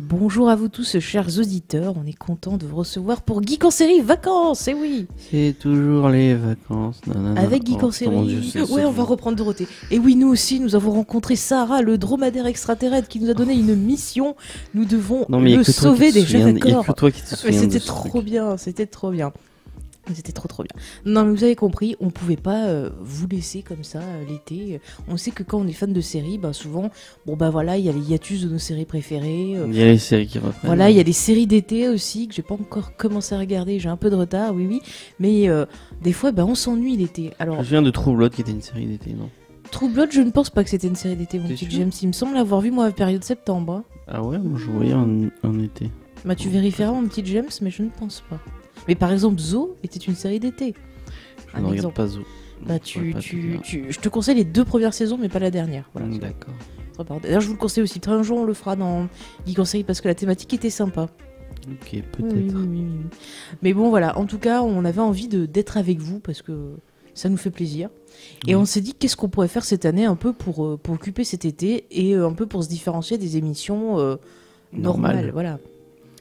Bonjour à vous tous, chers auditeurs. On est content de vous recevoir pour Geek en série vacances. Eh oui. C'est toujours les vacances. Nanana. Avec Geek en série. Ouais, on va reprendre Dorothée. Et oui, nous aussi, nous avons rencontré Sarah, le dromadaire extraterrestre, qui nous a donné une mission. Nous devons le sauver des jeux d'accord. Il n'y a que toi qui te souviens. C'était trop bien. C'était trop bien. C'était trop bien. Non, mais vous avez compris, on pouvait pas vous laisser comme ça l'été. On sait que quand on est fan de séries, souvent, voilà, il y a les hiatus de nos séries préférées. Il y a les séries qui reprennent. Voilà, il y a les séries d'été aussi que j'ai pas encore commencé à regarder. J'ai un peu de retard, oui. Mais des fois, on s'ennuie l'été. Alors, je me souviens de True Blood qui était une série d'été, non? True Blood, je ne pense pas que c'était une série d'été, mon petit James. Il me semble l'avoir vu moi à la période septembre. Hein. Ah ouais, moi je voyais en été. Tu vérifieras, mon petit James, mais je ne pense pas. Mais par exemple, Zo était une série d'été. Je ne regarde pas Zo. Je te conseille les 2 premières saisons, mais pas la dernière. Voilà, d'accord. D'ailleurs, je vous le conseille aussi. Un jour, on le fera dans Geek en série parce que la thématique était sympa. Ok, peut-être. Oui. Mais bon, voilà. En tout cas, on avait envie d'être avec vous parce que ça nous fait plaisir. Et on s'est dit qu'est-ce qu'on pourrait faire cette année un peu pour occuper cet été et un peu pour se différencier des émissions normales. Voilà.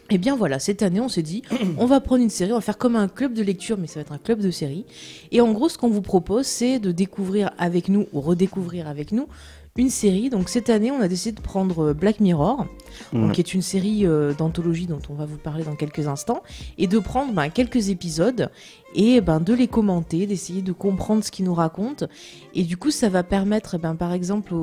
Et bien voilà, cette année on s'est dit, on va prendre une série, on va faire comme un club de lecture, mais ça va être un club de séries. Et en gros, ce qu'on vous propose, c'est de découvrir avec nous, ou redécouvrir avec nous, une série. Donc cette année, on a décidé de prendre Black Mirror, qui est une série d'anthologie dont on va vous parler dans quelques instants, et de prendre quelques épisodes et de les commenter, d'essayer de comprendre ce qu'ils nous racontent. Et du coup, ça va permettre, par exemple,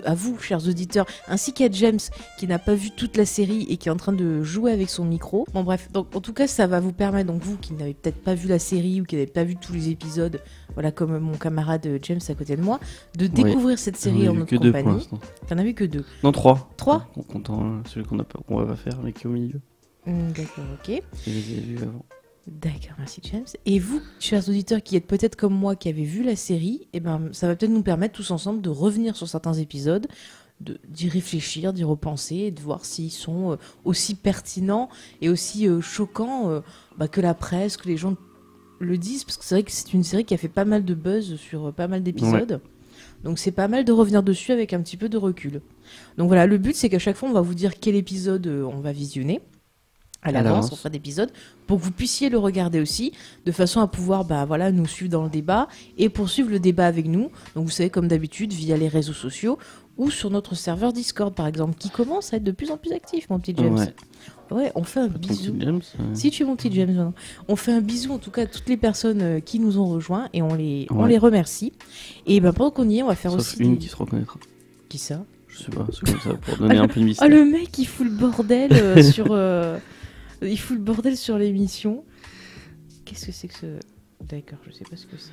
à vous, chers auditeurs, ainsi qu'à James, qui n'a pas vu toute la série et qui est en train de jouer avec son micro. Bon bref, donc en tout cas, ça va vous permettre, donc vous qui n'avez peut-être pas vu la série ou qui n'avez pas vu tous les épisodes, voilà, comme mon camarade James à côté de moi, de découvrir cette série en notre compagnie. T'en as vu que 2? Non, 3. 3 En comptant celui qu'on va pas faire, mais qui est au milieu. D'accord, ok. Je les ai vus avant. D'accord, merci James. Et vous, chers auditeurs qui êtes peut-être comme moi, qui avez vu la série, ça va peut-être nous permettre tous ensemble de revenir sur certains épisodes, d'y réfléchir, d'y repenser, et de voir s'ils sont aussi pertinents et aussi choquants que la presse, que les gens le disent, parce que c'est vrai que c'est une série qui a fait pas mal de buzz sur pas mal d'épisodes. Ouais. Donc c'est pas mal de revenir dessus avec un petit peu de recul. Donc voilà, le but c'est qu'à chaque fois on va vous dire quel épisode on va visionner. À l'avance, on fera d'épisodes pour que vous puissiez le regarder aussi, de façon à pouvoir nous suivre dans le débat et poursuivre le débat avec nous. Donc vous savez, comme d'habitude, via les réseaux sociaux ou sur notre serveur Discord, par exemple, qui commence à être de plus en plus actif, mon petit James. Ouais, on fait un bisou. Si tu es mon petit James, non. On fait un bisou en tout cas à toutes les personnes qui nous ont rejoints et on les remercie. Et pendant qu'on y est, on va faire aussi une qui se reconnaîtra. Qui ça? Je sais pas, c'est comme ça pour donner un peu de mystère. Oh, le mec, il fout le bordel sur... Il fout le bordel sur l'émission. Qu'est-ce que c'est que ce... D'accord, je sais pas ce que c'est.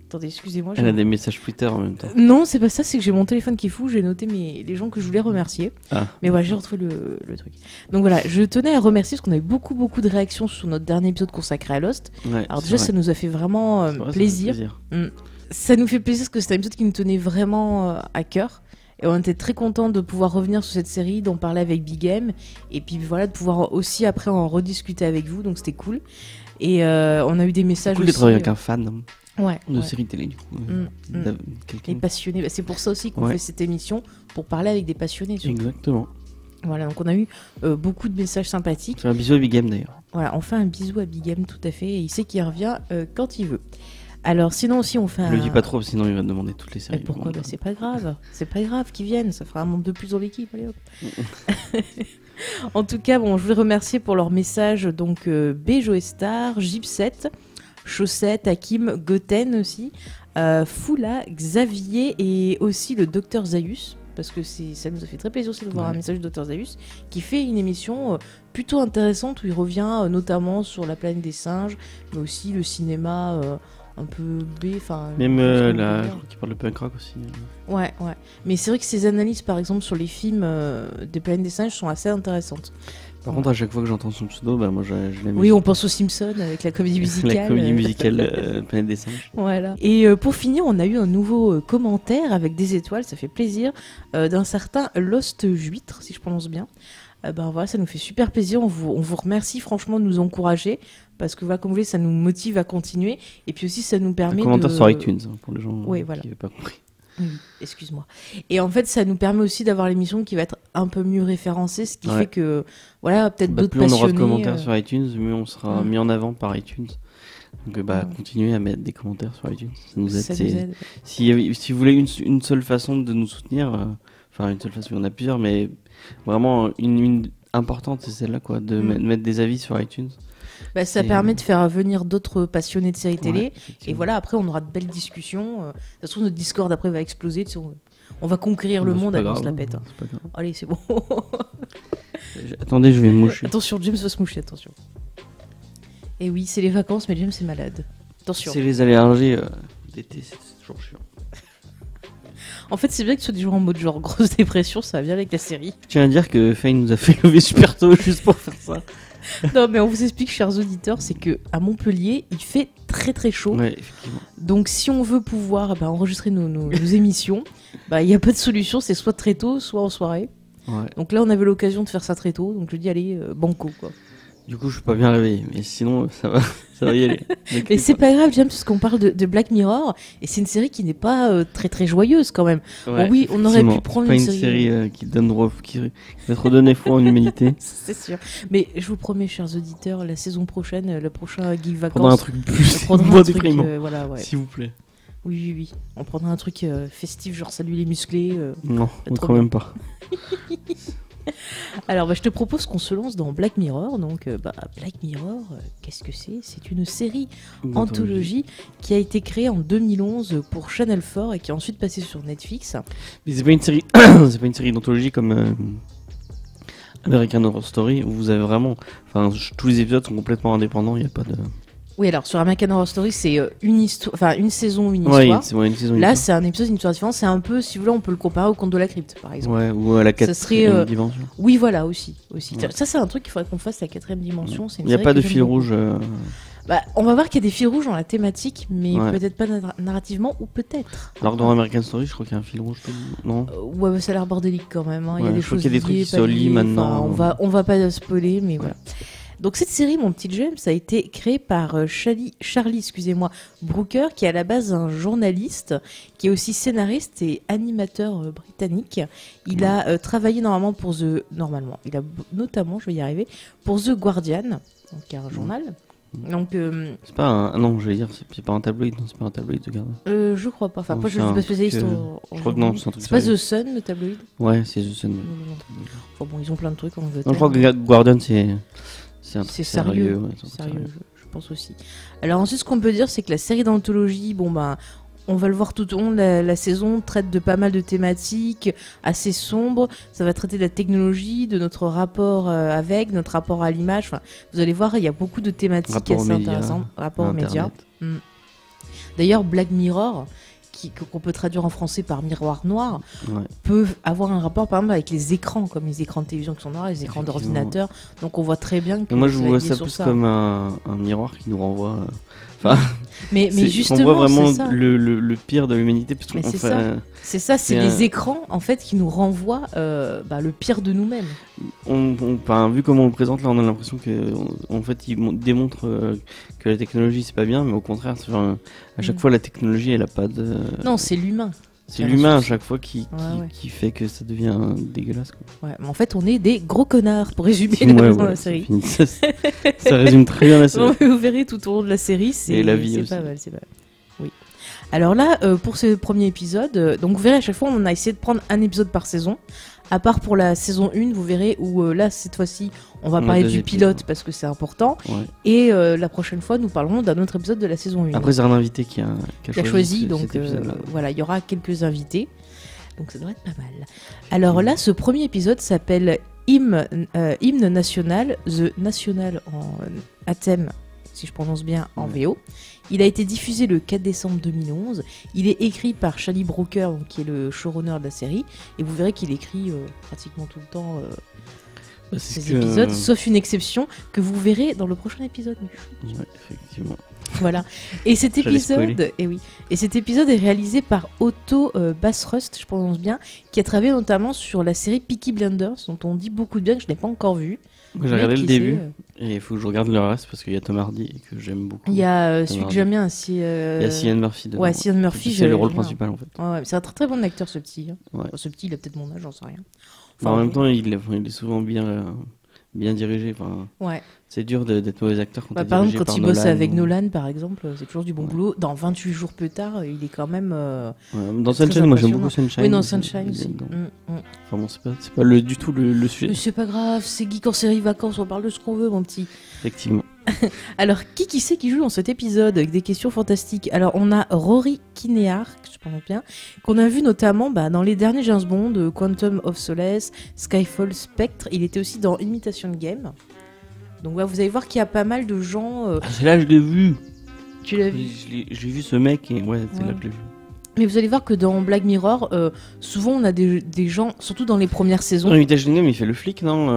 Attendez, excusez-moi. Elle a des messages Twitter en même temps. Non, c'est pas ça, c'est que j'ai mon téléphone qui est fou, j'ai noté les gens que je voulais remercier. Mais voilà, j'ai retrouvé le truc. Donc voilà, je tenais à remercier parce qu'on a eu beaucoup de réactions sur notre dernier épisode consacré à Lost. Ouais, alors déjà, ça nous a fait vraiment plaisir. Ça nous fait plaisir parce que c'est un épisode qui nous tenait vraiment à cœur. Et on était très contents de pouvoir revenir sur cette série, d'en parler avec Big M, et puis voilà, de pouvoir aussi après en rediscuter avec vous, donc c'était cool. Et on a eu des messages aussi. C'est cool de travailler avec un fan de série télé, du coup. Les passionnés, c'est pour ça aussi qu'on fait cette émission, pour parler avec des passionnés. Surtout. Exactement. Voilà, donc on a eu beaucoup de messages sympathiques. On fait un bisou à Big M d'ailleurs. Voilà, on fait un bisou à Big M, tout à fait, et il sait qu'il revient quand il veut. Alors sinon aussi on fait un... Je le dis pas trop, sinon il va demander toutes les séries. Et pourquoi c'est pas grave qu'ils viennent, ça fera un membre de plus dans l'équipe, allez hop. En tout cas, je voulais remercier pour leur message, donc Bejo Star, Gypset, Chaussette, Hakim, Goten aussi, Foula, Xavier et aussi le Docteur Zaius, parce que ça nous a fait très plaisir aussi de voir un message du Docteur Zaius, qui fait une émission plutôt intéressante où il revient notamment sur la planète des singes, mais aussi le cinéma... un peu B, enfin... Même je crois qu'il parle de punk rock aussi. Ouais. Mais c'est vrai que ses analyses, par exemple, sur les films des Planètes des Singes sont assez intéressantes. Par contre, à chaque fois que j'entends son pseudo, moi je l'aime. Oui, on pense aux Simpsons avec la comédie musicale. La comédie musicale Planète des Singes. Voilà. Et pour finir, on a eu un nouveau commentaire avec des étoiles, ça fait plaisir, d'un certain Lost Juitre, si je prononce bien. Voilà, ça nous fait super plaisir, on vous remercie franchement de nous encourager, parce que voilà, comme vous voulez, ça nous motive à continuer, et puis aussi ça nous permet commentaire sur iTunes, pour les gens qui n'avaient pas compris. Oui, excuse-moi. Et en fait, ça nous permet aussi d'avoir l'émission qui va être un peu mieux référencée, ce qui fait que, voilà, peut-être d'autres plus passionnés... on aura de commentaires sur iTunes, mieux on sera mis en avant par iTunes. Donc continuez à mettre des commentaires sur iTunes, ça nous aide. Ça nous aide. Si vous voulez une seule façon de nous soutenir, enfin une seule façon, il y en a plusieurs, mais vraiment une importante, c'est celle-là, quoi, de mettre des avis sur iTunes. Ça permet de faire venir d'autres passionnés de séries télé. Ouais, et voilà, après, on aura de belles discussions. De toute façon, notre Discord, après, va exploser. On va conquérir le monde, allez, on se la pète. C'est pas grave. Allez, c'est bon. Attendez, je vais me moucher. Attention, James va se moucher, attention. Et oui, c'est les vacances, mais James est malade. Attention. C'est les allergies d'été, c'est toujours chiant. En fait, c'est bien que ce soit des jours en mode genre grosse dépression, ça va bien avec la série. Je tiens à dire que Faye nous a fait lever super tôt juste pour faire ça. Non, mais on vous explique, chers auditeurs, c'est que à Montpellier, il fait très très chaud. Ouais, effectivement. Donc, si on veut pouvoir enregistrer nos émissions, il n'y a pas de solution, c'est soit très tôt, soit en soirée. Ouais. Donc là, on avait l'occasion de faire ça très tôt, donc je dis allez, banco quoi. Du coup, je suis pas bien réveillé, mais sinon, ça va y aller. Mais c'est pas grave, James, parce qu'on parle de Black Mirror, et c'est une série qui n'est pas très très joyeuse quand même. Ouais, bon, oui, on aurait pu prendre une série qui donne droit, qui va te redonner foi en l'humanité. C'est sûr. Mais je vous promets, chers auditeurs, la saison prochaine, le prochain Geek Vacances, prendra un truc plus moins déprimant, voilà, ouais. s'il vous plaît. Oui. On prendra un truc festif, genre salut les musclés. Non, quand même pas. Alors, je te propose qu'on se lance dans Black Mirror. Donc, Black Mirror, qu'est-ce que c'est ? C'est une série anthologie qui a été créée en 2011 pour Channel 4 et qui est ensuite passée sur Netflix. Mais c'est pas une série d'anthologie comme American Horror Story où vous avez vraiment, tous les épisodes sont complètement indépendants. Il y a pas de. Oui, alors sur American Horror Story, c'est une saison, une histoire. Ouais, une saison. Là, c'est un épisode, une histoire différente. C'est un peu, si vous voulez, on peut le comparer au Conte de la Crypte, par exemple. Ouais, ou à la 4ème dimension. Oui, voilà, aussi. Ouais. Ça, c'est un truc qu'il faudrait qu'on fasse, la 4ème dimension. Il n'y a pas de fil rouge. On va voir qu'il y a des fils rouges dans la thématique, mais peut-être pas narrativement, ou peut-être. Alors dans American Story, je crois qu'il y a un fil rouge, non ? Ouais, ça a l'air bordélique quand même. Il y a des choses qu'il y a des trucs qui se lient maintenant. On va pas spoiler, mais voilà. Donc cette série, mon petit James, a été créée par Charlie Brooker, qui est à la base un journaliste, qui est aussi scénariste et animateur britannique. Il a travaillé notamment pour The Guardian, donc qui est un journal. Donc c'est pas un non, je vais dire c'est pas un tabloïd, non, c'est pas un tabloïd de Guardian. Je crois pas. Enfin, moi je suis pas spécialiste je crois que non, c'est un truc. C'est pas The Sun le tabloïd ? Ouais, c'est The Sun. Enfin bon, ils ont plein de trucs en Angleterre. Je crois que Guardian c'est sérieux, je pense aussi. Alors ensuite, ce qu'on peut dire, c'est que la série d'anthologie, on va le voir tout au long de la saison, traite de pas mal de thématiques assez sombres. Ça va traiter de la technologie, de notre rapport avec, notre rapport à l'image. Enfin, vous allez voir, il y a beaucoup de thématiques assez intéressantes. Rapport aux médias. D'ailleurs, Black Mirror, qu'on peut traduire en français par miroir noir, peut avoir un rapport par exemple avec les écrans, comme les écrans de télévision qui sont noirs, les écrans d'ordinateur. Donc on voit très bien que moi je vois ça plus comme un miroir qui nous renvoie. Mais justement, on voit vraiment c'est ça. Le pire de l'humanité. Parce c'est ça, c'est les écrans en fait qui nous renvoient le pire de nous-mêmes. Vu comment on le présente là, on a l'impression que en fait il démontre que la technologie c'est pas bien, mais au contraire, à chaque fois la technologie elle a pas de. Non, c'est l'humain. C'est l'humain à chaque fois qui fait que ça devient dégueulasse. Quoi. Ouais, mais en fait, on est des gros connards, pour résumer la série. Ça résume très bien la série. Vous verrez tout au long de la série, c'est la vie aussi. Pas mal, c'est pas mal. Oui. Alors là, pour ce premier épisode, donc vous verrez à chaque fois, on a essayé de prendre un épisode par saison. À part pour la saison 1, vous verrez où là, cette fois-ci, on va parler du pilote parce que c'est important. Ouais. Et la prochaine fois, nous parlerons d'un autre épisode de la saison 1. Après, c'est un invité qui a choisi. Donc voilà, il y aura quelques invités. Donc ça devrait être pas mal. Alors là, ce premier épisode s'appelle Hymne National, The National en Anthem, si je prononce bien, en VO. Il a été diffusé le 4 décembre 2011. Il est écrit par Charlie Brooker, qui est le showrunner de la série. Et vous verrez qu'il écrit pratiquement tout le temps ces épisodes, sauf une exception que vous verrez dans le prochain épisode. Ouais, effectivement. Voilà. Et cet épisode, cet épisode est réalisé par Otto Bassrust, je prononce bien, qui a travaillé notamment sur la série Peaky Blinders, dont on dit beaucoup de bien, que je n'ai pas encore vu. J'ai regardé le début. Et il faut que je regarde le reste parce qu'il y a Tom Hardy que j'aime beaucoup. Il y a Tom celui que Hardy. j'aime bien, c'est. Il y a Cillian Murphy dedans. Ouais, Cillian Murphy, c'est le j'aime rôle bien. principal en fait. Ouais, c'est un très très bon acteur ce petit. Hein. Ouais. Enfin, ce petit, il a peut-être mon âge, j'en sais rien. Enfin, en même bon. temps, il est souvent bien dirigé. Enfin, Ouais. c'est dur d'être mauvais acteur quand Bah, t'es par dirigé exemple, quand par il bosse Nolan avec ou- Nolan, par exemple, c'est toujours du bon Ouais. boulot. Dans 28 jours plus tard, il est quand même. Ouais, dans Très Sunshine, moi j'aime impressionnant. beaucoup Sunshine. Oui, dans il Sunshine est aussi. dedans. Mm. Enfin bon, c'est pas du tout le sujet. Mais c'est pas grave, c'est Geek en série vacances, on parle de ce qu'on veut, mon petit. Effectivement. Alors, qui c'est qui joue dans cet épisode avec des questions fantastiques? Alors, on a Rory Kinnear, que je prononce bien, qu'on a vu notamment dans les derniers James Bond, Quantum of Solace, Skyfall, Spectre. Il était aussi dans Imitation Game. Donc, vous allez voir qu'il y a pas mal de gens. Ah, c'est là que je l'ai vu. Tu l'as vu? J'ai vu ce mec et ouais, c'est Ouais. là que je l'ai vu. Mais vous allez voir que dans Black Mirror, souvent on a des gens, surtout dans les premières saisons. Dans Imitation Game, il fait le flic, non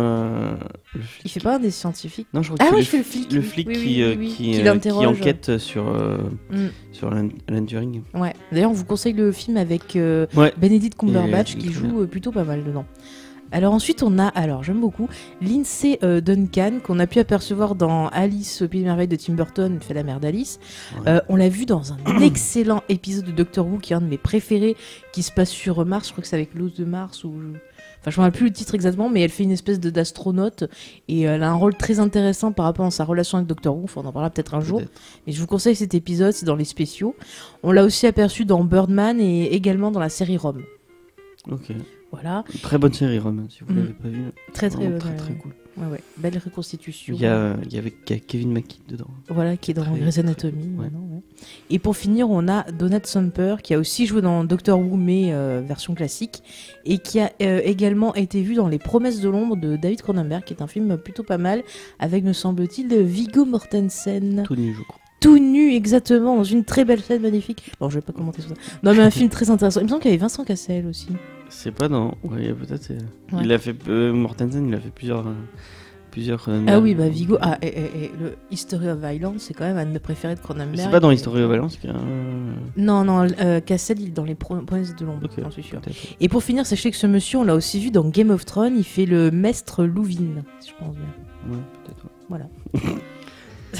le flic. Il fait pas un des scientifiques. Non, je crois Ah qu'il oui, fait il fait le flic. Le oui. flic Oui, qui, oui, oui, oui. qui, Qui qui l'interroge. enquête sur Mm. Alan Turing. Ouais. D'ailleurs, on vous conseille le film avec Ouais. Benedict Cumberbatch Et- qui très joue bien. plutôt pas mal dedans. Alors ensuite on a, j'aime beaucoup, Lindsay Duncan qu'on a pu apercevoir dans Alice au Pays des Merveilles de Tim Burton, il fait la mère d'Alice. Ouais. On l'a vu dans un excellent épisode de Doctor Who qui est un de mes préférés, qui se passe sur Mars, je crois que c'est avec l'os de Mars ou... Enfin, je me rappelle plus le titre exactement, mais elle fait une espèce d'astronaute et elle a un rôle très intéressant par rapport à sa relation avec Doctor Who. Enfin, on en parlera peut-être un jour. Peut-être. Et je vous conseille cet épisode, c'est dans les spéciaux. On l'a aussi aperçu dans Birdman et également dans la série Rome. Ok. Voilà, Très bonne série, Roman, si vous Mm. l'avez pas vu. très très Vraiment bonne, très ouais. cool. Ouais. Belle reconstitution. Il y a Kevin McKidd dedans. Voilà, qui est dans Très- Grey's Anatomy. Ouais. maintenant, ouais. Et pour finir, on a Donald Sumper, qui a aussi joué dans Doctor Who, mais version classique, et qui a également été vu dans Les Promesses de l'ombre de David Cronenberg, qui est un film plutôt pas mal, avec, me semble-t-il, Viggo Mortensen. Tout nu, je crois. Tout nu, exactement, dans une très belle scène magnifique. Bon, je vais pas commenter sur ça. Non, mais un film très intéressant. Il me semble qu'il y avait Vincent Cassel aussi. C'est pas dans. Ouais, peut-être. Ouais. Il a fait. Mortensen, il a fait plusieurs. Ah oui, Viggo. Ah, et le History of Violence, c'est quand même un de mes préférés de Cronenberg. C'est pas dans History of Violence qu'il y a Non, Cassel, il est dans Les Promesses de l'ombre, Ok, j'en suis sûr. peut-être. Et pour finir, sachez que ce monsieur, on l'a aussi vu dans Game of Thrones, il fait le maître Louvin, si je pense bien. Ouais, peut-être. Ouais. Voilà.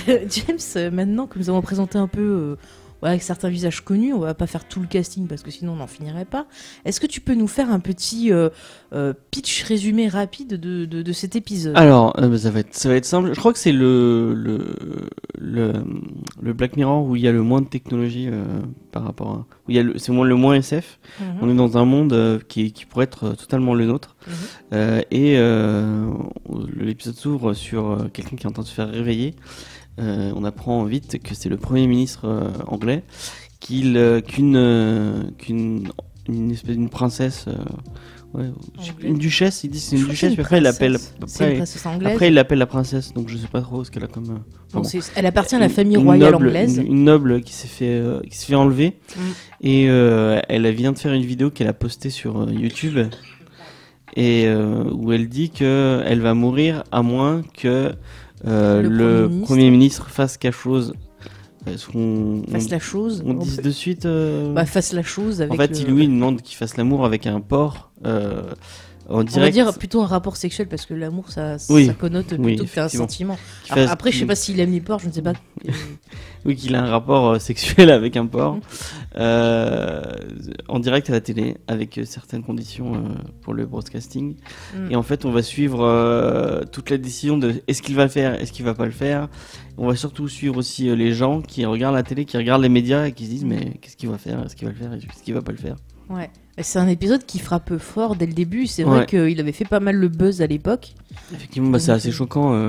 James, maintenant que nous avons présenté un peu avec certains visages connus, on va pas faire tout le casting parce que sinon on n'en finirait pas. Est-ce que tu peux nous faire un petit pitch résumé rapide de cet épisode? Alors, ça va être simple. Je crois que c'est le Black Mirror où il y a le moins de technologie par rapport à. Où il y a c'est le moins SF. Mhm. On est dans un monde qui pourrait être totalement le nôtre. L'épisode s'ouvre sur quelqu'un qui est en train de se faire réveiller. On apprend vite que c'est le Premier ministre anglais, qu'une espèce d'une princesse, je sais plus, une duchesse, il dit c'est une duchesse, puis après il l'appelle. C'est une princesse anglaise. Après il l'appelle la princesse, donc je sais pas trop ce qu'elle a comme. Bon, bon. elle appartient à la famille Une royale noble- anglaise. Une noble qui s'est fait enlever. Mm. Et elle vient de faire une vidéo qu'elle a postée sur YouTube. Et où elle dit qu'elle va mourir à moins que le Premier ministre fasse quelque chose. Fasse la chose. On dit de suite. Fasse la chose avec. En fait, il lui demande qu'il fasse l'amour avec un porc. En On va direct. dire plutôt un rapport sexuel parce que l'amour ça Oui. connote plutôt Oui, que t'as un effectivement. sentiment. Qu'il fasse- Après, je sais pas s'il aime les porcs, je ne sais pas. Oui, qu'il a un rapport sexuel avec un porc. Mhm. En direct à la télé, avec certaines conditions pour le broadcasting. Mm. Et en fait, on va suivre toute la décision de est-ce qu'il va le faire, est-ce qu'il va pas le faire. On va surtout suivre aussi les gens qui regardent la télé, qui regardent les médias et qui se disent mais qu'est-ce qu'il va faire, est-ce qu'il va le faire, est-ce qu'il va pas le faire. Ouais. C'est un épisode qui frappe fort dès le début. C'est Ouais. vrai qu'il avait fait pas mal le buzz à l'époque. Effectivement, c'est assez choquant.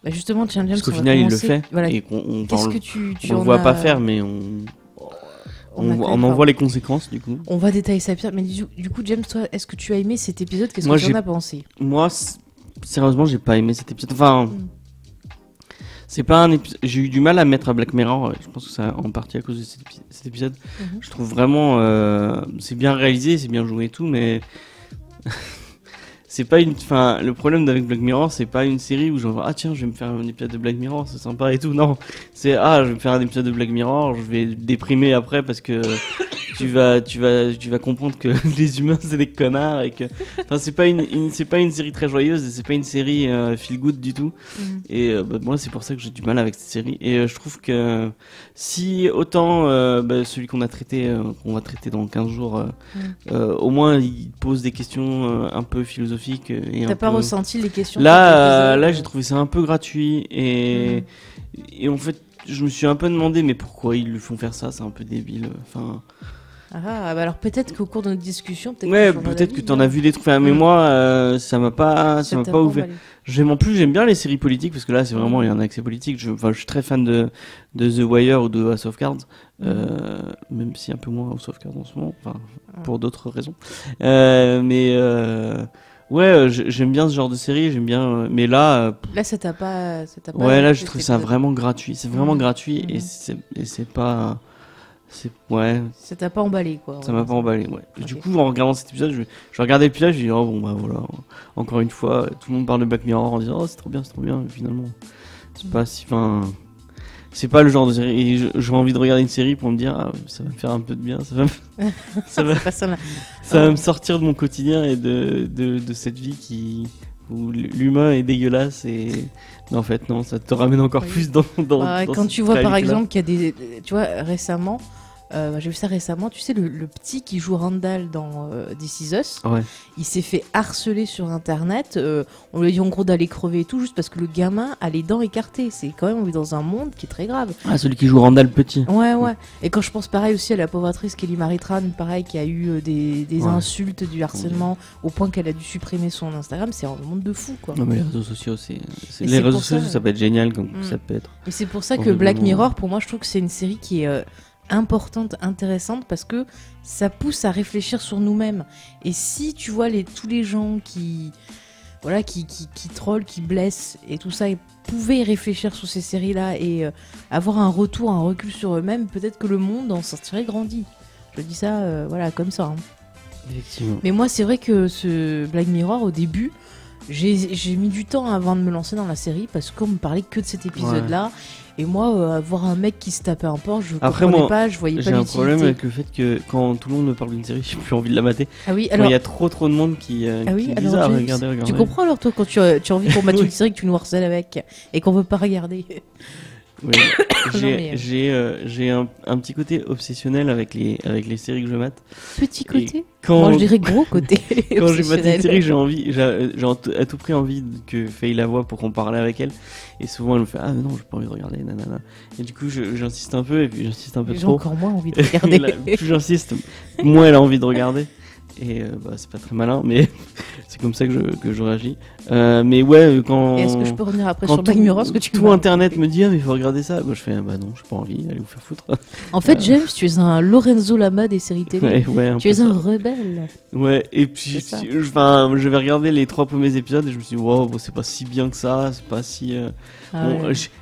Justement, tiens, James, Parce qu'au on va final, il le commencer. fait. Voilà. Et qu'on Qu'est-ce on que tu le en voit as- pas faire, mais on a quand même en pas- voit les conséquences du coup. On va détailler ça plus tard. Mais du coup, James, toi, est-ce que tu as aimé cet épisode? Qu'est-ce Moi, que tu en j'ai- as pensé? Moi, sérieusement, j'ai pas aimé cet épisode. Enfin, c'est pas un épisode. J'ai eu du mal à mettre à Black Mirror. Je pense que c'est en partie à cause de cet épisode. Mhm. Je trouve vraiment, c'est bien réalisé, c'est bien joué et tout, mais c'est pas une. Enfin, le problème avec Black Mirror, c'est pas une série où genre tiens, je vais me faire un épisode de Black Mirror, c'est sympa et tout. Non, c'est je vais me faire un épisode de Black Mirror, je vais déprimer après parce que tu vas comprendre que les humains c'est des connards et que c'est pas une série très joyeuse et c'est pas une série feel good du tout. Et moi c'est pour ça que j'ai du mal avec cette série et je trouve que si autant celui qu'on va traiter dans 15 jours au moins il pose des questions un peu philosophiques et t'as pas ressenti les questions là j'ai trouvé ça un peu gratuit et en fait je me suis un peu demandé mais pourquoi ils lui font faire ça, c'est un peu débile. Enfin. Alors peut-être qu'au cours de notre discussion, peut-être que t'en as vu des trucs. Enfin, mais moi, ça m'a pas ouvert. J'aime bien les séries politiques parce que là, c'est vraiment il y a un accès politique. Je suis très fan de The Wire ou de House of Cards, même si un peu moins House of Cards en ce moment, pour d'autres raisons. J'aime bien ce genre de série, mais là ça t'a pas ouais, là je trouve ça vraiment gratuit, c'est vraiment gratuit et c'est pas ça t'a pas emballé quoi. Ça m'a pas emballé, ouais. Okay. Du coup, en regardant cet épisode, je regardais l'épisode, je dis oh bon bah voilà, encore une fois, tout le monde parle de Black Mirror en disant oh c'est trop bien, mais finalement c'est pas si c'est pas le genre de série et j'ai envie de regarder une série pour me dire ça va me faire un peu de bien, ça va me sortir de mon quotidien et de cette vie où l'humain est dégueulasse et en fait non, ça te ramène encore plus dans quand tu vois par exemple qu'il y a tu vois récemment j'ai vu ça récemment, tu sais le petit qui joue Randall dans This Is Us, il s'est fait harceler sur internet, on lui a dit en gros d'aller crever et tout juste parce que le gamin a les dents écartées, c'est quand même on vit dans un monde qui est très grave. Celui qui joue Randall petit. Ouais. Et quand je pense pareil aussi à la pauvre actrice Kelly Marie Tran, pareil qui a eu des insultes, du harcèlement au point qu'elle a dû supprimer son Instagram, c'est un monde de fou quoi. Non mais les réseaux sociaux les réseaux sociaux ça peut être génial comme ça peut être. Et c'est pour ça que Black Mirror pour moi je trouve que c'est une série qui est importante, intéressante parce que ça pousse à réfléchir sur nous-mêmes. Et si tu vois tous les gens qui trollent, qui blessent et tout ça, ils pouvaient réfléchir sur ces séries-là et avoir un recul sur eux-mêmes, peut-être que le monde en sortirait grandi. Je dis ça, comme ça. Effectivement. Mais moi, c'est vrai que ce Black Mirror, au début, j'ai mis du temps avant de me lancer dans la série parce qu'on me parlait que de cet épisode-là. Et moi, voir un mec qui se tapait un porc, je comprenais pas, je voyais pas l'utilité. J'ai un problème avec le fait que quand tout le monde me parle d'une série, j'ai plus envie de la mater. Il y a trop de monde qui disent regarder. Tu comprends alors toi quand tu as envie qu'on mate une série que tu nous harcèles avec et qu'on veut pas regarder. Oui, j'ai un petit côté obsessionnel avec les séries que je mate. Petit côté moi je dirais gros côté. Quand je mate une série, j'ai à tout prix envie que Faye la voie pour qu'on parle avec elle. Et souvent elle me fait non, j'ai pas envie de regarder, nanana. Et du coup j'insiste un peu et puis j'insiste un peu trop. J'ai encore moins envie de regarder. Plus j'insiste, moins elle a envie de regarder. Et c'est pas très malin, mais c'est comme ça que je réagis. Mais ouais, quand. Et est-ce que je peux revenir après sur Black Mirror, ce que tu tout internet me dit mais il faut regarder ça. Je fais non, j'ai pas envie, allez vous faire foutre. En fait, James, tu es un Lorenzo Lama des séries télé. Tu es un rebelle. Ouais, et puis je vais regarder les 3 premiers épisodes et je me suis dit wow, c'est pas si bien que ça, c'est pas si.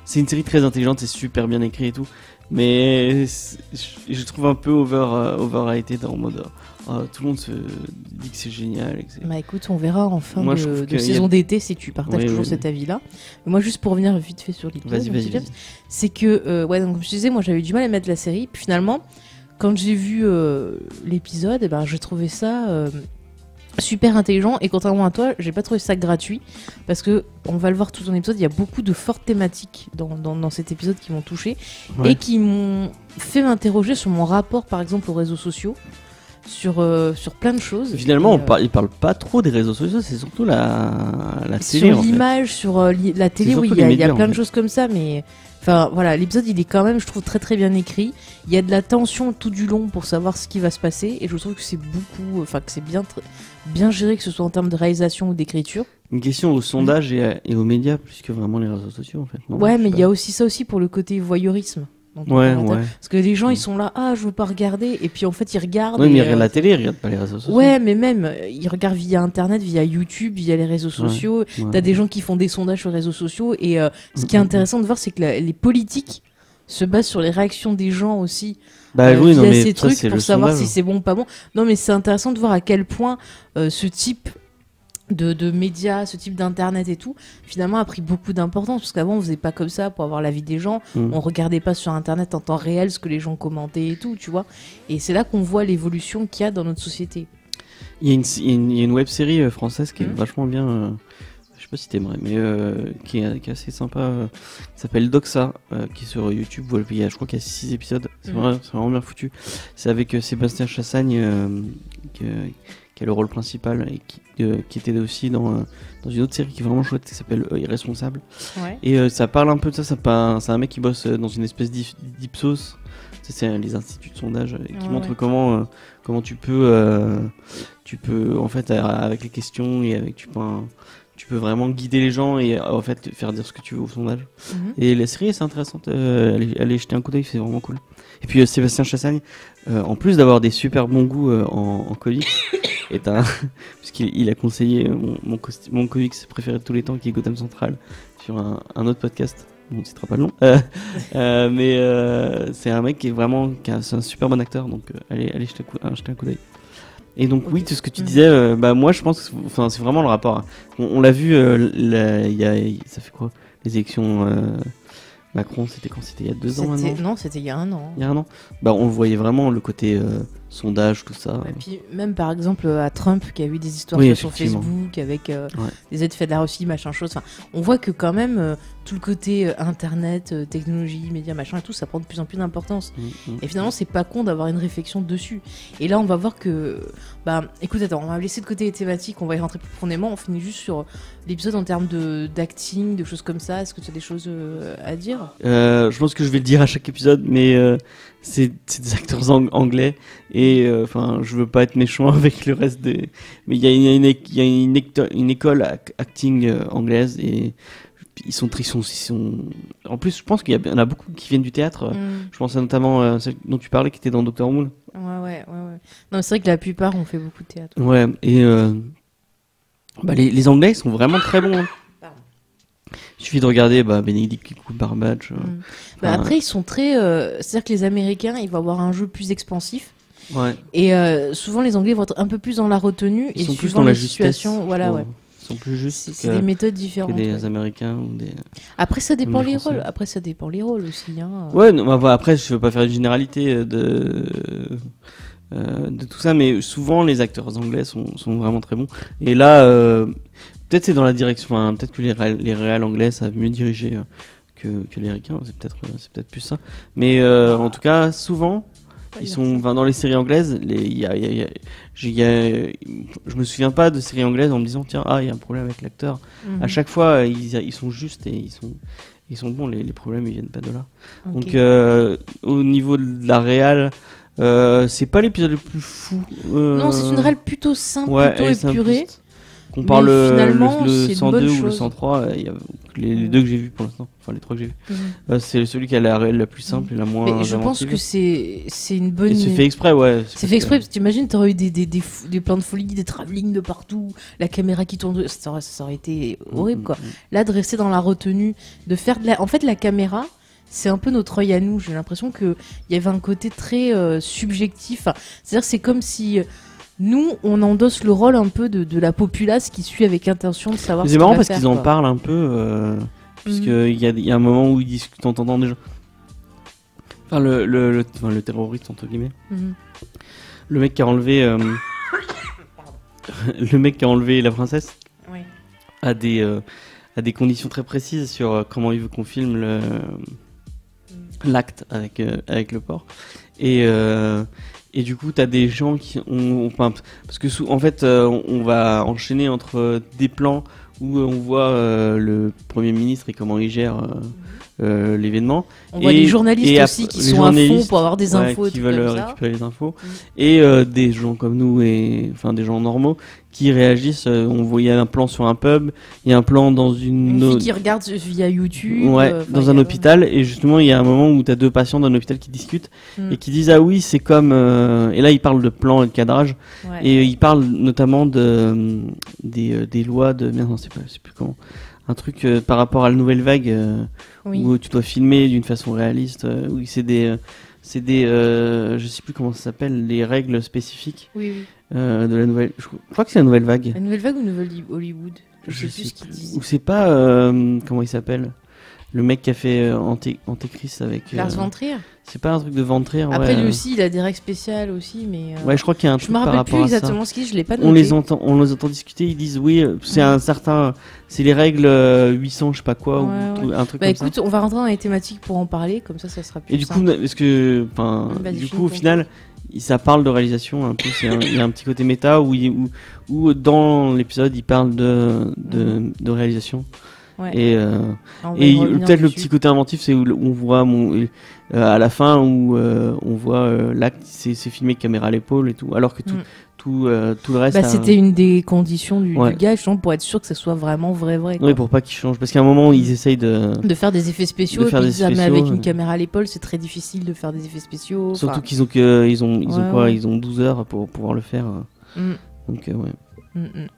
C'est une série très intelligente, c'est super bien écrit et tout. Mais je trouve un peu overrated en mode tout le monde se dit que c'est génial. Écoute, on verra en fin de saison d'été si tu partages toujours cet avis-là. Mais moi, juste pour revenir vite fait sur l'épisode, c'est que, donc, comme je disais, moi j'avais du mal à mettre la série. Puis finalement, quand j'ai vu l'épisode, j'ai trouvé ça super intelligent. Et contrairement à toi, j'ai pas trouvé ça gratuit parce que on va le voir tout dans l'épisode. Il y a beaucoup de fortes thématiques dans cet épisode qui m'ont touché et qui m'ont fait m'interroger sur mon rapport, par exemple, aux réseaux sociaux. Sur plein de choses. Finalement, il parle pas trop des réseaux sociaux, c'est surtout la télé. Sur l'image, sur la télé, oui, il y a plein de choses comme ça, mais l'épisode il est quand même, je trouve, très très bien écrit. Il y a de la tension tout du long pour savoir ce qui va se passer, et je trouve que c'est que c'est bien géré, que ce soit en termes de réalisation ou d'écriture. Une question au sondage et aux médias plus que vraiment les réseaux sociaux en fait. Non, mais il y a aussi ça aussi pour le côté voyeurisme. Parce que les gens ils sont là, je veux pas regarder, et puis en fait ils regardent. Oui, mais ils regardent la télé, ils regardent pas les réseaux sociaux. Ouais, mais même ils regardent via internet, via YouTube, via les réseaux sociaux. T'as des gens qui font des sondages sur les réseaux sociaux, et ce qui est intéressant de voir, c'est que les politiques se basent sur les réactions des gens aussi. Via ces trucs pour savoir si c'est bon ou pas bon. Non, mais c'est intéressant de voir à quel point ce type de médias, ce type d'internet et tout, finalement a pris beaucoup d'importance, parce qu'avant on faisait pas comme ça pour avoir l'avis des gens, on regardait pas sur internet en temps réel ce que les gens commentaient et tout, tu vois, et c'est là qu'on voit l'évolution qu'il y a dans notre société. Il y a une web série française qui est vachement bien, je sais pas si t'aimerais, mais qui est assez sympa, qui s'appelle Doxa, qui est sur YouTube, je crois qu'il y a 6 épisodes, c'est vraiment bien foutu. C'est avec Sébastien Chassagne qui a le rôle principal et qui était aussi dans une autre série qui est vraiment chouette qui s'appelle Irresponsable. Ouais. Et ça parle un peu de ça, c'est un mec qui bosse dans une espèce d'Ipsos, c'est les instituts de sondage qui montrent comment tu peux en fait avec les questions et avec tu peux vraiment guider les gens et en fait faire dire ce que tu veux au sondage. Et la série c'est intéressante, allez jeter un coup d'œil, c'est vraiment cool. Et puis Sébastien Chassagne, en plus d'avoir des super bons goûts en comics, puisqu'il a conseillé mon comics préféré de tous les temps qui est Gotham Central sur un autre podcast, on ne citera pas le nom, mais c'est un mec qui est c'est un super bon acteur, donc allez jeter un coup d'œil. Et donc oui, tout ce que tu disais, moi je pense que c'est vraiment le rapport. On l'a vu, ça fait quoi, les élections Macron, c'était quand? C'était il y a 2 ans maintenant? Non, c'était il y a 1 an. Il y a 1 an. On voyait vraiment le côté sondage, tout ça. Et puis même par exemple à Trump qui a eu des histoires sur Facebook avec des aides faites de la Russie, machin chose. Enfin, on voit que quand même tout le côté internet, technologie, médias, machin et tout, ça prend de plus en plus d'importance. Et finalement, c'est pas con d'avoir une réflexion dessus. Et là, on va voir que, écoute, attends, on va laisser de côté les thématiques, on va y rentrer plus profondément. On finit juste sur l'épisode en termes d'acting, de choses comme ça. Est-ce que tu as des choses à dire? Je pense que je vais le dire à chaque épisode, mais c'est des acteurs anglais et je veux pas être méchant avec le reste des, mais il y a une école acting anglaise et ils sont en plus je pense qu'il y en a beaucoup qui viennent du théâtre. Je pense notamment celle dont tu parlais qui était dans Dr Moon. Ouais. Non, c'est vrai que la plupart ont fait beaucoup de théâtre. Ouais, et les Anglais sont vraiment très bons. Il suffit de regarder Benedict Cumberbatch. Après, ils sont très. C'est-à-dire que les Américains, ils vont avoir un jeu plus expansif. Ouais. Et souvent, les Anglais vont être un peu plus dans la retenue. Ils et sont plus suivant dans la situation, justesse. Ouais. Ils sont plus justes. C'est des méthodes différentes. Que des Américains ou des. Après, ça dépend les rôles. Après, ça dépend les rôles aussi. Hein. Ouais. Après, je veux pas faire une généralité de tout ça, mais souvent les acteurs anglais sont vraiment très bons. Et là. Peut-être c'est dans la direction, peut-être que les réals anglais savent mieux diriger que les ricains, c'est peut-être plus ça. Mais en tout cas, souvent, ils sont dans les séries anglaises, je me souviens pas de séries anglaises en me disant tiens, il y a un problème avec l'acteur. À chaque fois, ils sont justes et ils sont bons, les problèmes ils viennent pas de là. Okay. Donc au niveau de la réal, c'est pas l'épisode le plus fou. Non, c'est une réal plutôt simple, plutôt épurée. On parle le 102 ou le 103, il y a les 2 que j'ai vus pour l'instant, enfin les 3 que j'ai vus. C'est celui qui a la plus simple et la moins. Mais je pense que c'est une bonne. Et c'est fait exprès, ouais. C'est fait exprès parce que t'imagines, t'aurais eu des plans de folie, des travelling de partout, la caméra qui tourne, ça aurait été horrible quoi. Là, de rester dans la retenue, de faire en fait la caméra. C'est un peu notre œil à nous. J'ai l'impression qu'il y avait un côté très subjectif. C'est-à-dire, c'est comme si. Nous, on endosse le rôle un peu de la populace qui suit avec intention de savoir ce qu'il va faire. C'est marrant parce qu'ils en parlent un peu, puisqu'il y a un moment où ils discutent en entendant des gens. Enfin, le terroriste, entre guillemets. Le mec qui a enlevé... le mec qui a enlevé la princesse a des conditions très précises sur comment il veut qu'on filme l'acte avec le porc. Et du coup, t'as des gens qui parce que en fait, on va enchaîner entre des plans où on voit le Premier ministre et comment il gère l'événement. On voit les journalistes aussi qui sont à fond pour avoir des infos, qui veulent récupérer les infos, et des gens comme nous enfin des gens normaux qui réagissent. On voyait un plan sur un pub, il y a un plan dans une fille qui regarde via YouTube, dans un hôpital, et justement il y a un moment où t'as 2 patients d'un hôpital qui discutent et qui disent ah oui c'est comme et là ils parlent de plan et de cadrage et ils parlent notamment des lois de merde, je sais plus comment, un truc par rapport à la nouvelle vague où tu dois filmer d'une façon réaliste, où c'est C'est des, je sais plus comment ça s'appelle, les règles spécifiques de la nouvelle. Je crois que c'est la nouvelle vague. La nouvelle vague ou nouvelle Hollywood? Je sais plus ce qu'ils disent. Ou c'est pas, comment il s'appelle? Le mec qui a fait Antéchrist avec. Lars von Trier. C'est pas un truc de von Trier. Après lui aussi, il a des règles spéciales aussi, mais. Ouais, je crois qu'il y a un truc par rapport à ça. Je me rappelle plus exactement ce qu'il dit, je l'ai pas noté. On les entend discuter, ils disent oui, c'est un certain, c'est les règles 800, je sais pas quoi, ou un truc comme ça. Écoute, on va rentrer dans les thématiques pour en parler, comme ça sera plus. Et du coup, parce que, au final, ça parle de réalisation un peu. Il y a un petit côté méta où dans l'épisode, il parle de réalisation. Ouais. Et peut-être le petit côté inventif, c'est où on voit à la fin où on voit l'acte, c'est filmé caméra à l'épaule et tout, alors que tout le reste. C'était une des conditions du gars, pour être sûr que ça soit vraiment vrai. Oui, pour pas qu'il change, parce qu'à un moment ils essayent de faire des effets spéciaux. Mais avec une caméra à l'épaule, c'est très difficile de faire des effets spéciaux. Surtout qu'ils ont 12 heures pour pouvoir le faire. Donc ouais.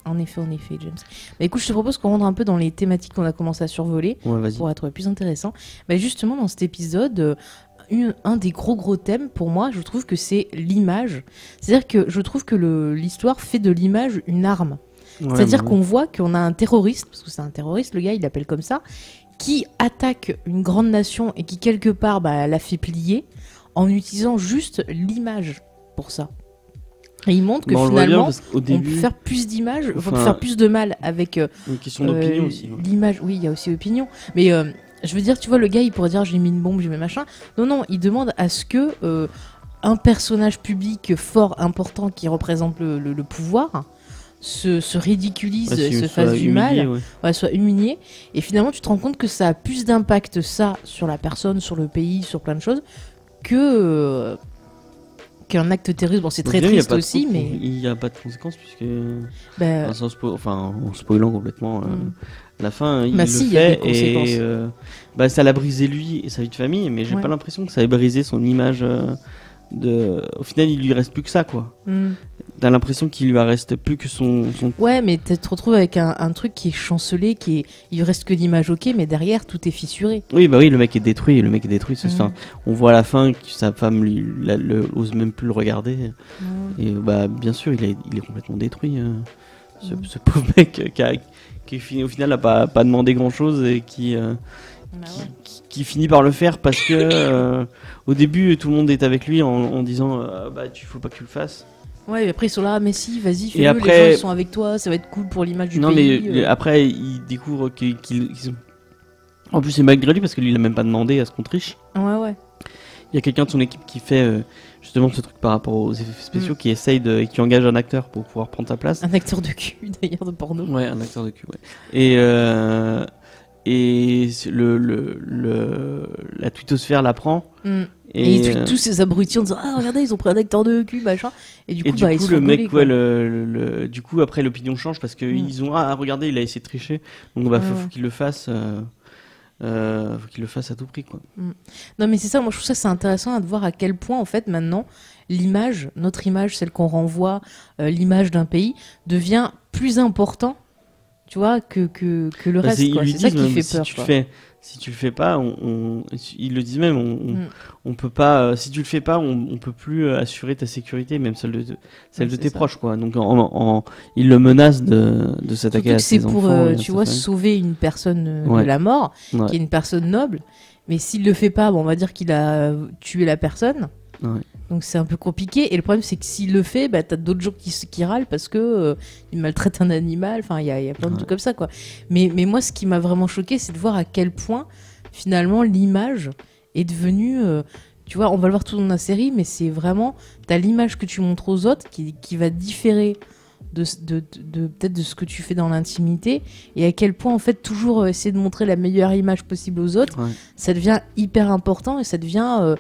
En effet, James. Écoute, je te propose qu'on rentre un peu dans les thématiques qu'on a commencé à survoler pour être plus intéressant. Justement, dans cet épisode, un des gros thèmes pour moi, je trouve que c'est l'image. C'est-à-dire que je trouve que l'histoire fait de l'image une arme. C'est-à-dire qu'on voit qu'on a un terroriste, parce que c'est un terroriste, le gars, il l'appelle comme ça, qui attaque une grande nation et qui, quelque part, la fait plier en utilisant juste l'image pour ça. Et il montre que finalement, on peut faire plus d'images, on peut faire plus de mal avec une question d'opinion aussi. L'image, oui, il y a aussi l'opinion. Mais je veux dire, tu vois, le gars, il pourrait dire j'ai mis une bombe, j'ai mis machin. Non, il demande à ce que un personnage public fort, important, qui représente le pouvoir, se ridiculise, se fasse du mal, soit humilié. Et finalement, tu te rends compte que ça a plus d'impact, ça, sur la personne, sur le pays, sur plein de choses, qu'un acte terroriste. Bon, c'est très triste aussi, mais il n'y a pas de conséquences puisque en spoilant complètement la fin, il le fait et ça l'a brisé lui et sa vie de famille, mais j'ai pas l'impression que ça ait brisé son image au final, il lui reste plus que ça, quoi. T'as l'impression qu'il lui reste plus que son... Ouais, mais tu te retrouves avec un truc qui est chancelé, il lui reste que l'image, ok, mais derrière tout est fissuré. Oui, le mec est détruit. On voit à la fin que sa femme ose même plus le regarder. Et bien sûr, il est complètement détruit. Ce pauvre mec qui au final n'a pas demandé grand chose et qui finit par le faire parce que au début tout le monde est avec lui en disant faut pas que tu le fasses. Ouais, et après ils sont là, mais si, vas-y, fais-le, les gens ils sont avec toi, ça va être cool pour l'image du pays. Non, mais après ils découvrent qu'ils ont... En plus c'est malgré lui parce que lui il a même pas demandé à ce qu'on triche. Ouais. Il y a quelqu'un de son équipe qui fait justement ce truc par rapport aux effets spéciaux, qui essaye qui engage un acteur pour pouvoir prendre sa place. Un acteur de cul d'ailleurs, de porno. Ouais, un acteur de cul, ouais. Et la twittosphère l'apprend. Et ils tweetent tous ces abrutis en disant regardez, ils ont pris un acteur de cul, machin. Et du coup, ils se le mec, du coup, après l'opinion change parce que ils ont regardez, il a essayé de tricher, donc faut qu'il le fasse. Faut qu'il le fasse à tout prix, quoi. Non, mais c'est ça, moi je trouve ça c'est intéressant de voir à quel point en fait maintenant l'image, notre image, celle qu'on renvoie, l'image d'un pays devient plus important, tu vois, que le reste, quoi. C'est ça qui fait peur, quoi. Si tu le fais pas, ils le disent même, on peut pas. Si tu le fais pas, on peut plus assurer ta sécurité, même celle de tes proches, quoi. Donc ils le menacent de s'attaquer à ses enfants. C'est pour, tu vois, sauver une personne de la mort, qui est une personne noble. Mais s'il le fait pas, on va dire qu'il a tué la personne. Ouais. Donc c'est un peu compliqué. Et le problème, c'est que s'il le fait, t'as d'autres gens qui râlent parce que il maltraite un animal. Enfin, il y a plein de trucs comme ça, quoi. Mais moi, ce qui m'a vraiment choqué, c'est de voir à quel point finalement l'image est devenue. Tu vois, on va le voir tout dans la série, mais c'est vraiment t'as l'image que tu montres aux autres qui va différer de peut-être de ce que tu fais dans l'intimité, et à quel point en fait toujours essayer de montrer la meilleure image possible aux autres, ça devient hyper important et ça devient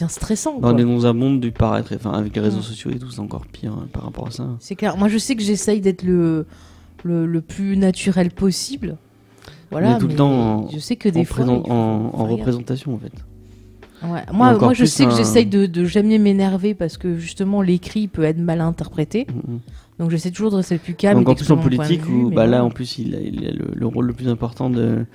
stressant, quoi. On est dans un monde du paraître, avec les réseaux sociaux et tout, c'est encore pire par rapport à ça. C'est clair. Moi je sais que j'essaye d'être le plus naturel possible, voilà, tout le temps je sais que des fois en représentation, en fait. Ouais. Moi je sais que j'essaye de jamais m'énerver parce que justement l'écrit peut être mal interprété. Donc j'essaie toujours de rester le plus calme. Donc en plus en politique, où là en plus il a le rôle le plus important de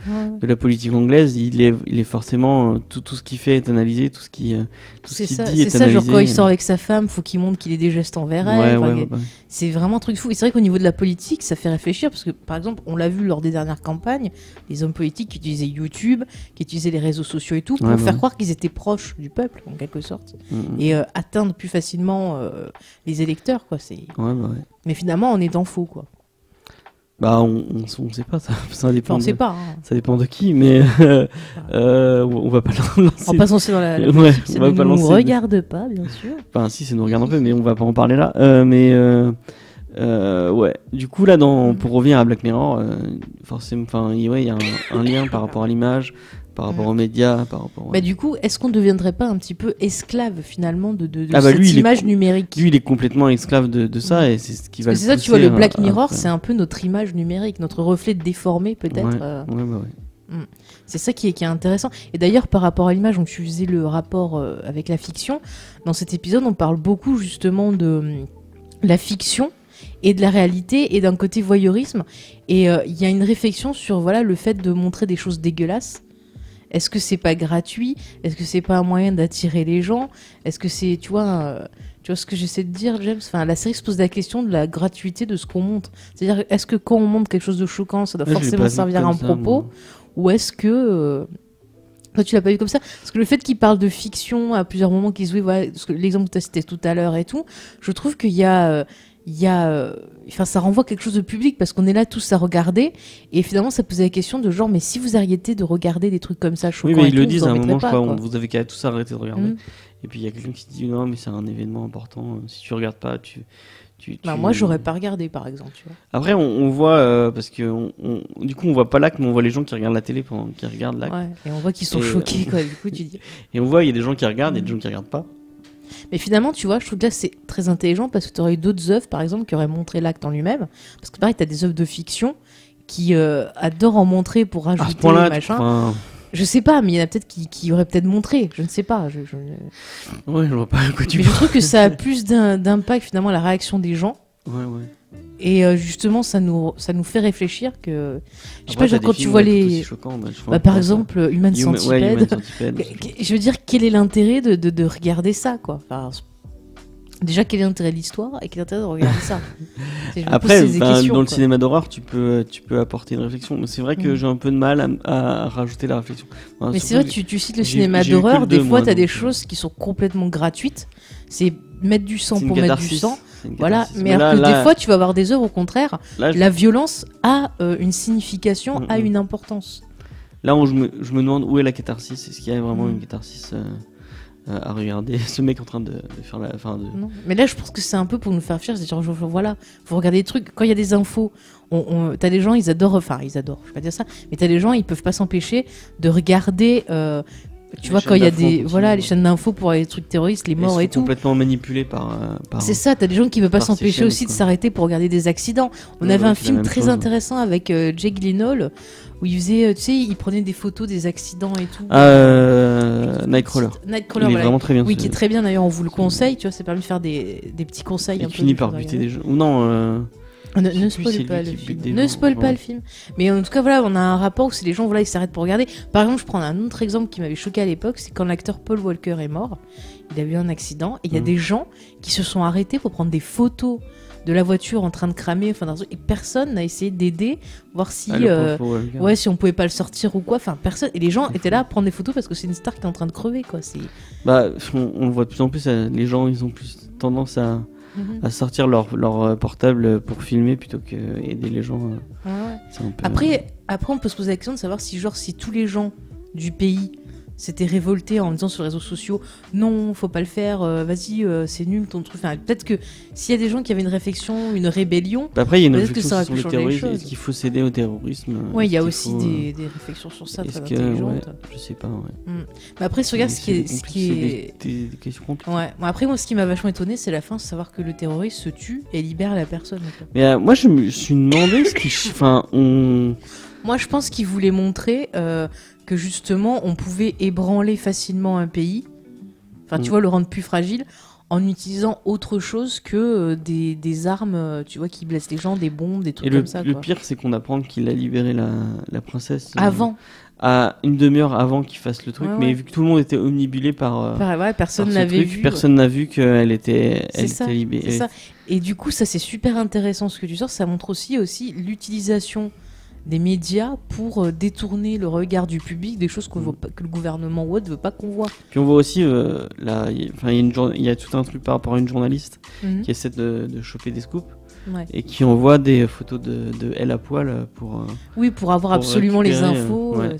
la politique anglaise, il est forcément tout ce qu'il fait est analysé, tout ce qu'il dit est analysé. C'est ça, genre quand il sort avec sa femme, faut qu'il montre qu'il ait des gestes envers elle. C'est vraiment un truc fou. Et c'est vrai qu'au niveau de la politique, ça fait réfléchir parce que par exemple, on l'a vu lors des dernières campagnes, les hommes politiques qui utilisaient YouTube, qui utilisaient les réseaux sociaux et tout pour faire croire qu'ils étaient proches du peuple en quelque sorte et atteindre plus facilement les électeurs quoi. Mais finalement, en étant faux, quoi. Bah, on sait pas, ça dépend. On sait pas. Hein. Ça dépend de qui, mais on va pas lancer. On va pas se lancer dans la. Ouais, ça ne nous regarde pas, bien sûr. Enfin, si, ça nous regarde un peu, mais on va pas en parler là. Ouais. Du coup, là, pour revenir à Black Mirror, forcément, enfin, il y a un lien par rapport à l'image. Par rapport aux médias, par rapport. Du coup, est-ce qu'on ne deviendrait pas un petit peu esclave finalement de cette image numérique ? Lui, il est complètement esclave de ça et c'est ce qui va. C'est ça, tu vois, le Black Mirror, c'est un peu notre image numérique, notre reflet déformé peut-être. C'est ça qui est intéressant. Et d'ailleurs, par rapport à l'image, donc tu faisais le rapport avec la fiction. Dans cet épisode, on parle beaucoup justement de la fiction et de la réalité et d'un côté voyeurisme. Et il y a une réflexion sur le fait de montrer des choses dégueulasses. Est-ce que c'est pas gratuit ? Est-ce que c'est pas un moyen d'attirer les gens ? Est-ce que c'est, tu vois ce que j'essaie de dire, James ? Enfin, la série se pose la question de la gratuité de ce qu'on montre. C'est-à-dire, est-ce que quand on montre quelque chose de choquant, ça doit forcément servir à un propos ? Ou est-ce que... Toi, tu l'as pas vu comme ça ? Parce que le fait qu'il parle de fiction à plusieurs moments, qu'il se dit, l'exemple que tu as cité tout à l'heure et tout, je trouve qu'il y a... ça renvoie quelque chose de public parce qu'on est là tous à regarder et finalement ça posait la question de genre mais si vous arrêtez de regarder des trucs comme ça choquants, oui mais ils le disent à un moment vous avez qu'à tous arrêter de regarder et puis il y a quelqu'un qui dit non mais c'est un événement important, si tu regardes pas moi j'aurais pas regardé par exemple, tu vois. Après on voit parce que du coup on voit pas l'acte mais on voit les gens qui regardent la télé pendant qu'ils regardent l'acte et on voit qu'ils sont choqués quoi, du coup tu dis et on voit il y a des gens qui regardent et des gens qui regardent pas. Mais finalement, tu vois, je trouve que là, c'est très intelligent parce que tu aurais eu d'autres œuvres, par exemple, qui auraient montré l'acte en lui-même. Parce que pareil, tu as des œuvres de fiction qui adorent en montrer pour rajouter à ce point-là, machin. Je sais pas, mais il y en a peut-être qui auraient peut-être montré. Je ne sais pas. Ouais, je vois pas à quoi tu parles. Mais je trouve que ça a plus d'impact, finalement, la réaction des gens. Ouais. Et justement, ça nous fait réfléchir que... Je sais pas, genre quand tu vois les... par exemple, Human Centipede. Je veux dire, quel est l'intérêt de regarder ça, quoi. Enfin, déjà, quel est l'intérêt de l'histoire et quel est l'intérêt de regarder ça. Après, dans le cinéma d'horreur, tu peux apporter une réflexion. Mais c'est vrai que j'ai un peu de mal à rajouter la réflexion. Mais c'est vrai, tu cites le cinéma d'horreur, des fois, tu as des choses qui sont complètement gratuites. C'est mettre du sang pour mettre du sang. Voilà, mais alors que des fois tu vas avoir des œuvres au contraire, la violence a une signification, a une importance. Là où je me demande où est la catharsis, est-ce qu'il y a vraiment une catharsis à regarder ce mec en train de faire la fin de... Non. Mais là je pense que c'est un peu pour nous faire fier, c'est genre voilà, faut regarder des trucs, quand il y a des infos, t'as des gens, ils adorent, je vais pas dire ça, mais t'as des gens, ils peuvent pas s'empêcher de regarder... tu vois, quand il y a les chaînes d'infos pour les trucs terroristes, les morts et tout. Complètement manipulés par c'est ça, t'as des gens qui ne peuvent pas s'empêcher aussi de s'arrêter pour regarder des accidents. On avait un film très intéressant avec Jake Gyllenhaal où il faisait, il prenait des photos des accidents et tout. Nightcrawler. Il est vraiment très bien. Oui, qui est très bien d'ailleurs, on vous le conseille, tu vois, ça permet de faire des petits conseils. Il finit par buter des gens. Ou non. Ne spoil pas le film. Ne spoil pas le film. Mais en tout cas, voilà, on a un rapport où c'est les gens, ils s'arrêtent pour regarder. Par exemple, je prends un autre exemple qui m'avait choqué à l'époque, c'est quand l'acteur Paul Walker est mort. Il a eu un accident et il y a des gens qui se sont arrêtés pour prendre des photos de la voiture en train de cramer, et personne n'a essayé d'aider, voir si, si on pouvait pas le sortir ou quoi. Enfin, personne. Et les gens étaient là à prendre des photos parce que c'est une star qui est en train de crever, quoi. On le voit de plus en plus. Les gens, ils ont plus tendance à sortir leur portable pour filmer plutôt que aider les gens. Après, on peut se poser la question de savoir si tous les gens du pays s'étaient révoltés en disant sur les réseaux sociaux non, faut pas le faire, vas-y, c'est nul ton truc. Enfin, peut-être que s'il y a des gens qui avaient une réflexion, une rébellion, après il y a une réflexion sur le terrorisme. Est-ce qu'il faut céder au terrorisme? Oui, il y a aussi des réflexions sur ça très intelligentes. Je sais pas. Mais après, regarde ce qui est des questions compliquées. Après, moi, ce qui m'a vachement étonné, c'est la fin, savoir que le terroriste se tue et libère la personne. Mais moi, je me suis demandé ce qui, Moi, je pense qu'il voulait montrer que justement, on pouvait ébranler facilement un pays, tu vois, le rendre plus fragile, en utilisant autre chose que des armes, tu vois, qui blessent les gens, des bombes, des trucs et comme ça. Le pire, c'est qu'on apprend qu'il a libéré la princesse. Avant. À une demi-heure avant qu'il fasse le truc, Ouais, mais vu que tout le monde était omnibulé personne n'avait vu. Personne n'a vu qu'elle était libérée. C'est ça. Et du coup, ça c'est super intéressant ce que tu sors. Ça montre aussi l'utilisation des médias pour détourner le regard du public des choses que le gouvernement ne veut pas qu'on voit. Puis on voit aussi, il y a tout un truc par rapport à une journaliste qui essaie de choper des scoops. Ouais. Et qui envoie des photos de elle à poil pour avoir absolument les infos. Ouais.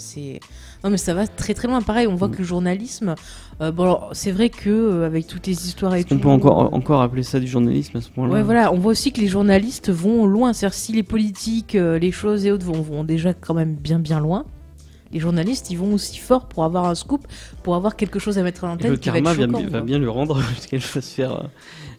Non mais ça va très très loin. Pareil, on voit que le journalisme, alors c'est vrai que avec toutes les histoires et tout. On peut encore appeler ça du journalisme à ce point-là. Ouais, voilà, on voit aussi que les journalistes vont loin. C'est-à-dire si les politiques, les choses et autres vont déjà quand même bien loin. Les journalistes, ils vont aussi fort pour avoir un scoop, pour avoir quelque chose à mettre à l'antenne. Le karma va bien le rendre, parce qu'elle va se faire.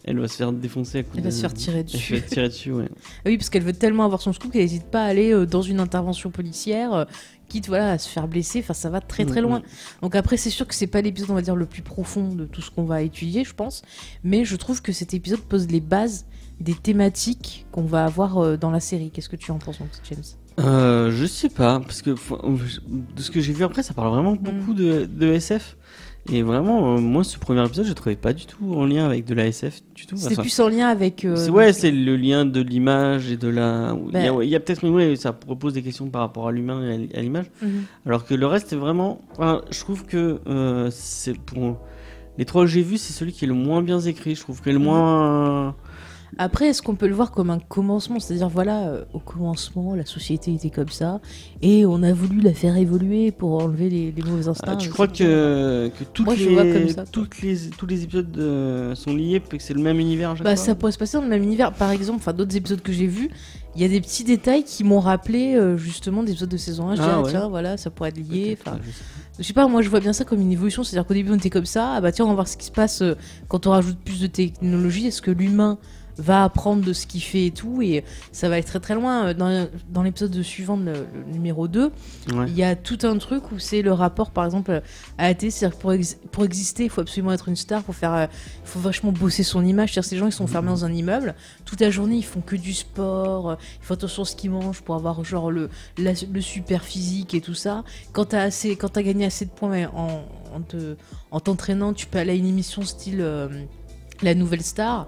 Elle va se faire défoncer à coup Elle va se faire tirer dessus. Elle va se tirer dessus, ouais. Oui, parce qu'elle veut tellement avoir son scoop qu'elle n'hésite pas à aller dans une intervention policière, quitte à se faire blesser. Enfin, ça va très très loin. Donc après, c'est sûr que c'est pas l'épisode, on va dire, le plus profond de tout ce qu'on va étudier, je pense. Mais je trouve que cet épisode pose les bases des thématiques qu'on va avoir dans la série. Qu'est-ce que tu en penses, James ? Je sais pas, parce que de ce que j'ai vu après, ça parle vraiment beaucoup de SF. Et vraiment, moi, ce premier épisode, je le trouvais pas du tout en lien avec de la SF du tout. C'est plus en lien avec. C'est le lien de l'image et de la. Il y a peut-être, ça propose des questions par rapport à l'humain et à l'image. Alors que le reste, c'est vraiment. Je trouve que c'est pour les trois que j'ai vus, c'est celui qui est le moins bien écrit. Je trouve que le moins. Après, est-ce qu'on peut le voir comme un commencement ? C'est-à-dire, au commencement, la société était comme ça, et on a voulu la faire évoluer pour enlever les mauvais instincts. Tu crois que tous les épisodes sont liés, que c'est le même univers à chaque fois ? Ça pourrait se passer dans le même univers. Par exemple, d'autres épisodes que j'ai vus, il y a des petits détails qui m'ont rappelé justement des épisodes de saison 1. Je disais, tiens, voilà, ça pourrait être lié. Je sais pas, moi je vois bien ça comme une évolution. C'est-à-dire qu'au début, on était comme ça. Tiens, on va voir ce qui se passe quand on rajoute plus de technologie. Est-ce que l'humain va apprendre de ce qu'il fait et tout, et ça va aller très très loin. Dans l'épisode suivant, le numéro 2, il y a tout un truc où c'est le rapport par exemple à la télé, c'est-à-dire que pour exister il faut absolument être une star, il faut vachement bosser son image. C'est-à-dire ces gens ils sont fermés dans un immeuble toute la journée, ils font que du sport, ils font attention à ce qu'ils mangent pour avoir genre le super physique et tout ça. Quand t'as gagné assez de points en t'entraînant, tu peux aller à une émission style la nouvelle star,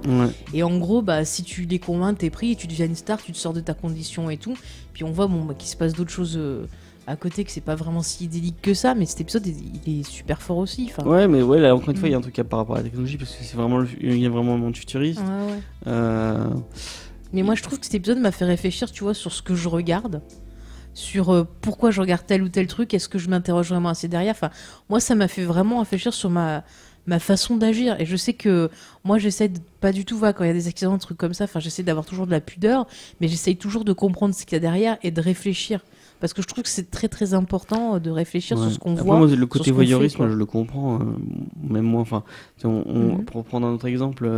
et en gros si tu les convaincs, t'es pris et tu deviens une star, tu te sors de ta condition et tout, puis on voit qu'il se passe d'autres choses à côté, que c'est pas vraiment si idyllique que ça, mais cet épisode il est super fort aussi. Ouais, mais là encore une fois il y a un truc par rapport à la technologie, parce que il y a vraiment un monde futuriste. Mais moi je trouve que cet épisode m'a fait réfléchir, tu vois, sur ce que je regarde, sur pourquoi je regarde tel ou tel truc, est-ce que je m'interroge vraiment assez derrière. Moi ça m'a fait vraiment réfléchir sur ma façon d'agir, et je sais que moi j'essaie de pas du tout quand il y a des accidents, des trucs comme ça, j'essaie d'avoir toujours de la pudeur, mais j'essaie toujours de comprendre ce qu'il y a derrière et de réfléchir, parce que je trouve que c'est très très important de réfléchir sur ce qu'on voit. Moi, le côté voyeurisme, je le comprends, même moi. Pour prendre un autre exemple,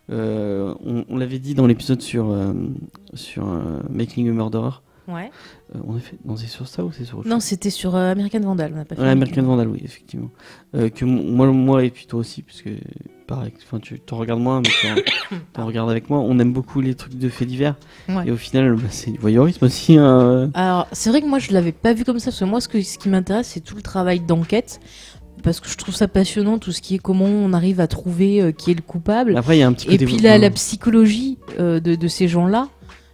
on l'avait dit dans l'épisode sur Making a Murderer. Ouais. C'est sur ça ou c'est sur autre chose ? Non, c'était sur American Vandal. On n'a pas fait. American Vandal, oui, effectivement. Que moi et puis toi aussi, parce que pareil, tu t'en regardes moins, mais t'en regardes avec moi. On aime beaucoup les trucs de faits divers. Ouais. Et au final, c'est du voyeurisme aussi. Alors, c'est vrai que moi, je l'avais pas vu comme ça, parce que moi, ce qui m'intéresse, c'est tout le travail d'enquête. Parce que je trouve ça passionnant, tout ce qui est comment on arrive à trouver qui est le coupable. Après, il y a un petit côté. Et puis la psychologie de ces gens-là.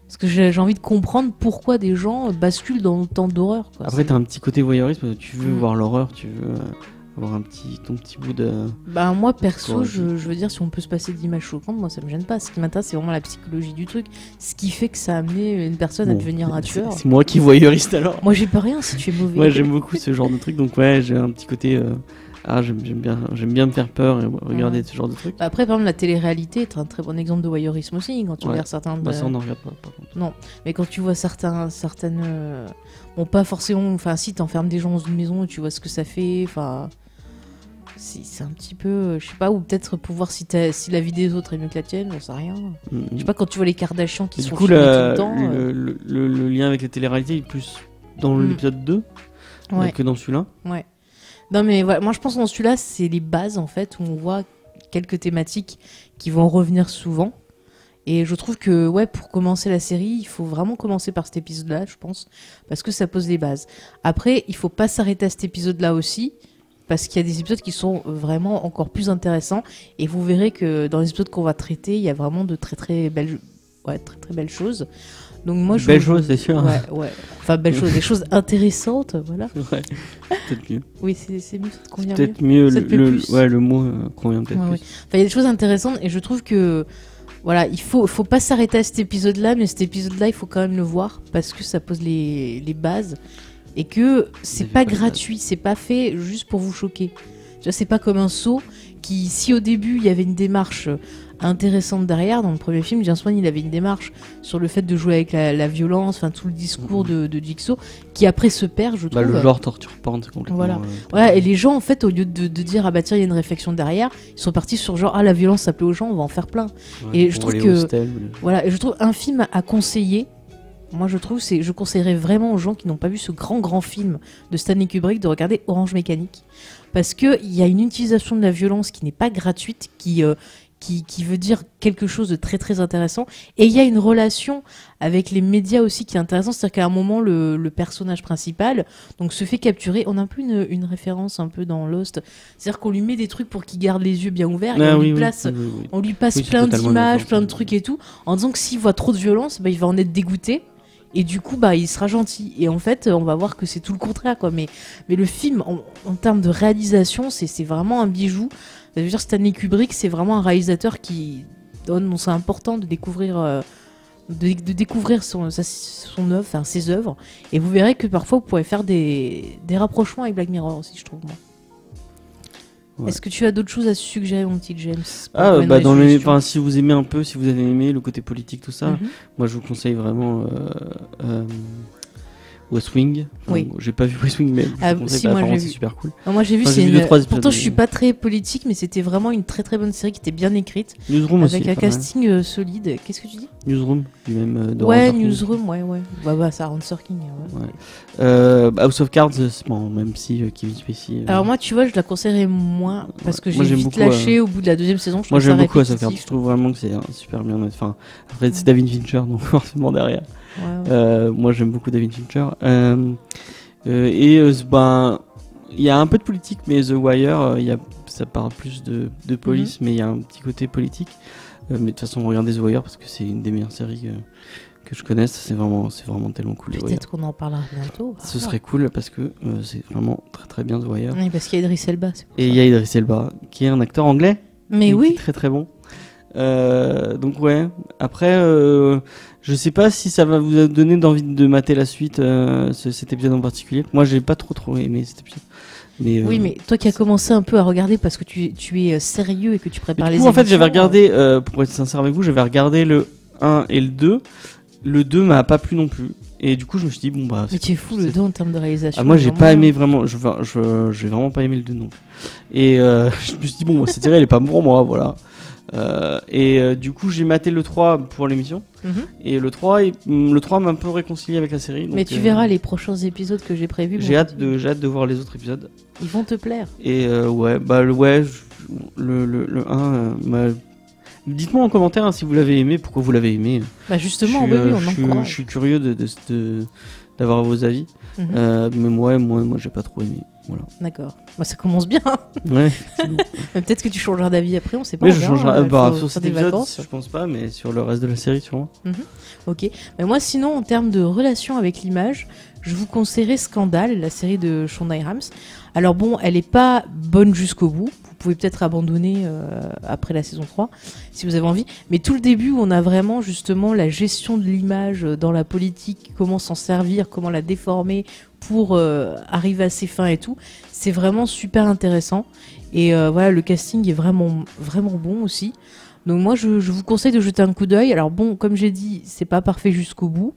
Parce que j'ai envie de comprendre pourquoi des gens basculent dans autant d'horreur. Après, t'as un petit côté voyeurisme, tu veux voir l'horreur, tu veux avoir ton petit bout de... Moi, perso, je veux dire, si on peut se passer d'images choquantes, moi, ça me gêne pas. Ce qui m'intéresse, c'est vraiment la psychologie du truc. Ce qui fait que ça a amené une personne à devenir un tueur. C'est moi qui voyeuriste, alors. Moi, j'ai pas rien si tu es mauvais. Moi, j'aime beaucoup ce genre de truc, donc ouais, j'ai un petit côté... j'aime bien me faire peur et regarder ce genre de trucs. Après, par exemple, la télé-réalité est un très bon exemple de voyeurisme aussi, quand tu regardes certains... ça, on n'en regarde pas, par contre. Non, mais quand tu vois certaines... Bon, pas forcément... Si t'enfermes des gens dans une maison et tu vois ce que ça fait, c'est un petit peu... Je sais pas, ou peut-être pour voir si la vie des autres est mieux que la tienne, j'en sais rien. Je sais pas, quand tu vois les Kardashians qui sont filmés tout le temps... Le lien avec la télé-réalité est plus dans l'épisode 2 que dans celui-là. Ouais. Non mais voilà, moi je pense que dans celui-là c'est les bases en fait où on voit quelques thématiques qui vont revenir souvent. Et je trouve que pour commencer la série, il faut vraiment commencer par cet épisode-là, je pense, parce que ça pose les bases. Après, il faut pas s'arrêter à cet épisode-là aussi, parce qu'il y a des épisodes qui sont vraiment encore plus intéressants. Et vous verrez que dans les épisodes qu'on va traiter, il y a vraiment de très très belles choses. Donc moi, belles choses, c'est sûr. Ouais. Enfin, belles choses, des choses intéressantes, voilà. Ouais, peut-être mieux. Oui, c'est mieux, ça te convient peut-être mieux. Le mot convient peut-être plus. Ouais. Enfin, il y a des choses intéressantes et je trouve que voilà, il faut pas s'arrêter à cet épisode-là, mais cet épisode-là, il faut quand même le voir parce que ça pose les bases et que c'est pas gratuit, c'est pas fait juste pour vous choquer. Tu vois, c'est pas comme un Saw qui, si au début il y avait une démarche intéressante derrière, dans le premier film, James Wan il avait une démarche sur le fait de jouer avec la violence, enfin tout le discours de Jigsaw, qui après se perd, je trouve. Le genre torture porn, c'est complètement. Voilà, et les gens en fait, au lieu de dire ah bah tiens il y a une réflexion derrière, ils sont partis sur genre la violence ça plaît aux gens, on va en faire plein. Et je trouve que voilà, et je trouve un film à conseiller. Moi je conseillerais vraiment aux gens qui n'ont pas vu ce grand film de Stanley Kubrick de regarder Orange Mécanique, parce que il y a une utilisation de la violence qui n'est pas gratuite, qui veut dire quelque chose de très très intéressant, et il y a une relation avec les médias aussi qui est intéressante, c'est-à-dire qu'à un moment le personnage principal donc se fait capturer, on a un peu une référence un peu dans Lost, c'est-à-dire qu'on lui met des trucs pour qu'il garde les yeux bien ouverts, et on lui passe plein d'images, plein de trucs et tout, en disant que s'il voit trop de violence, il va en être dégoûté. Et du coup, il sera gentil. Et en fait, on va voir que c'est tout le contraire, quoi. Mais le film, en termes de réalisation, c'est vraiment un bijou. Ça veut dire Stanley Kubrick, c'est vraiment un réalisateur qui donne. C'est important de découvrir, son œuvre, enfin ses œuvres. Et vous verrez que parfois, vous pourrez faire des rapprochements avec Black Mirror aussi, je trouve. Moi. Ouais. Est-ce que tu as d'autres choses à suggérer, mon petit James? Si vous aimez un peu, si vous avez aimé le côté politique, tout ça, moi je vous conseille vraiment West Wing. Oui. J'ai pas vu West Wing, mais je vous conseille, apparemment c'est super cool. Moi j'ai vu, pourtant je suis pas très politique, mais c'était vraiment une très très bonne série qui était bien écrite. Newsroom avec aussi. Avec un casting solide. Qu'est-ce que tu dis? Newsroom, du même Newsroom, ouais. Ça rend Sorkin. House of Cards, même si Kevin Spacey. Alors moi, tu vois, je la conseillerais moins parce que j'ai vite lâché au bout de la deuxième saison. Moi j'aime beaucoup House of Cards. Je trouve vraiment que c'est super bien. Enfin, après c'est David Fincher, donc forcément derrière. Moi j'aime beaucoup David Fincher. Il y a un peu de politique, mais The Wire, ça parle plus de police, mais il y a un petit côté politique. Mais de toute façon, regardez The Wire parce que c'est une des meilleures séries que je connaisse. C'est vraiment tellement cool. Peut-être qu'on en parlera bientôt. Ce serait cool parce que c'est vraiment très très bien The Wire. Oui, parce qu'il y a Idris Elba. Et il y a Idris Elba qui est un acteur anglais. Mais oui. Qui est très très bon. Donc ouais. Après, je sais pas si ça va vous donner d'envie de mater la suite, cet épisode en particulier. Moi, j'ai pas trop aimé cet épisode. Mais, oui, mais toi qui as commencé un peu à regarder parce que tu es sérieux et que tu prépares les émissions. En fait, j'avais regardé, pour être sincère avec vous, j'avais regardé le 1 et le 2. Le 2 m'a pas plu non plus. Et du coup, je me suis dit, Mais tu es fou le 2 en termes de réalisation. Moi, j'ai pas aimé vraiment. J'ai vraiment pas aimé le 2 non plus. Et je me suis dit, cette série, elle est pas pour moi, voilà. Du coup, j'ai maté le 3 pour l'émission. Et le 3 m'a un peu réconcilié avec la série. Donc, mais tu verras les prochains épisodes que j'ai prévus. J'ai hâte de voir les autres épisodes. Ils vont te plaire. Et le 1 dites-moi en commentaire si vous l'avez aimé, pourquoi vous l'avez aimé. Justement, on encourage. Je suis curieux d'avoir vos avis. Mais moi, j'ai pas trop aimé. Voilà. D'accord. Ça commence bien. Ouais. Peut-être que tu changeras d'avis après, on sait pas. Mais je changerai. Sur cet épisode, je pense pas, mais sur le reste de la série, sûrement. Ok. Mais moi, sinon, en termes de relation avec l'image, je vous conseillerais Scandale, la série de Shonda Rhimes. Alors bon, elle est pas bonne jusqu'au bout. Vous pouvez peut-être abandonner après la saison 3 si vous avez envie. Mais tout le début, on a vraiment justement la gestion de l'image dans la politique, comment s'en servir, comment la déformer pour arriver à ses fins et tout. C'est vraiment super intéressant. Et le casting est vraiment, vraiment bon aussi. Donc moi, je vous conseille de jeter un coup d'œil. Alors bon, comme j'ai dit, c'est pas parfait jusqu'au bout.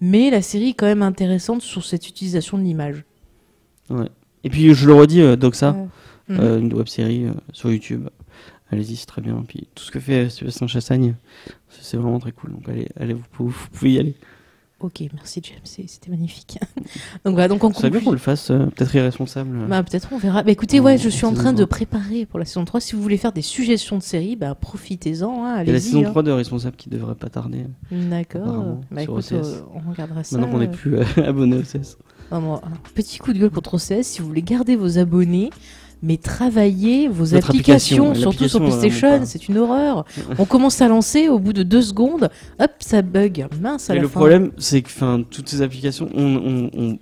Mais la série est quand même intéressante sur cette utilisation de l'image. Ouais. Et puis je le redis, Doxa, une web-série sur YouTube. Allez-y, c'est très bien. Et puis tout ce que fait Sébastien Chassagne, c'est vraiment très cool. Donc allez, vous pouvez y aller. Ok, merci James, c'était magnifique. Donc voilà, donc on serait bien qu'on le fasse, peut-être irresponsable. Bah, peut-être on verra. Bah, écoutez, je suis en train de préparer pour la saison 3. Si vous voulez faire des suggestions de séries, profitez-en. Allez-y. Il y a la saison 3 de Responsable qui devrait pas tarder. D'accord. Écoute, on regardera ça. Maintenant qu'on n'est plus abonné au OCS. Petit coup de gueule contre OCS, si vous voulez garder vos abonnés, mais travaillez vos applications, surtout sur PlayStation, c'est une horreur. On commence à lancer, au bout de 2 secondes, hop, ça bug. Mince, à la fin. Le problème, c'est que toutes ces applications, on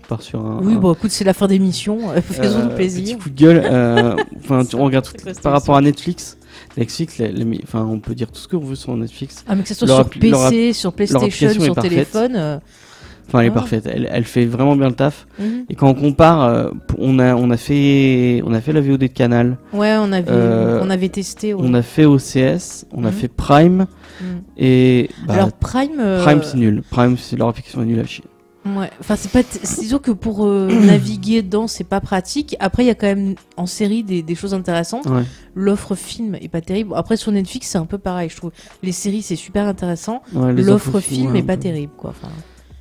part sur un... Oui, écoute, c'est la fin d'émission, faisons-nous plaisir. Petit coup de gueule, on regarde par rapport à Netflix, on peut dire tout ce qu'on veut sur Netflix. Ah, mais que ce soit sur PC, sur PlayStation, sur téléphone... elle est parfaite. Elle fait vraiment bien le taf. Et quand on compare, on a fait la VOD de Canal. Ouais, on avait testé. Ouais. On a fait OCS, on a fait Prime. Et alors Prime, c'est nul. Prime, leur application est nulle à chier. Ouais, enfin c'est sûr que pour naviguer dedans, c'est pas pratique. Après, il y a quand même en série des choses intéressantes. Ouais. L'offre film est pas terrible. Après, sur Netflix, c'est un peu pareil, je trouve. Les séries, c'est super intéressant. Ouais, l'offre film est pas terrible, quoi. Enfin...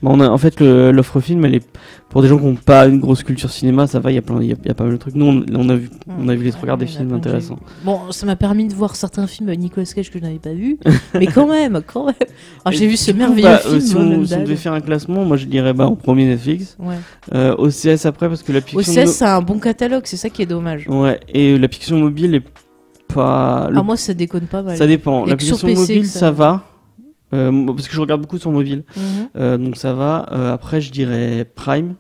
en fait, l'offre film, elle est pour des gens qui n'ont pas une grosse culture cinéma, ça va, il y a pas mal de trucs. Nous, on a vu les 3 des films intéressants. Bon, ça m'a permis de voir certains films avec Nicolas Cage que je n'avais pas vu, mais quand même. Alors, j'ai vu ce merveilleux film. Si on devait faire un classement, moi je dirais en premier Netflix, OCS après parce que l'application. OCS, c'est un bon catalogue, c'est ça qui est dommage. Ouais, et l'application mobile est pas. Moi, ça déconne pas mal. Ça dépend. L'application mobile, ça va. Parce que je regarde beaucoup sur mobile, donc ça va. Après, je dirais Prime.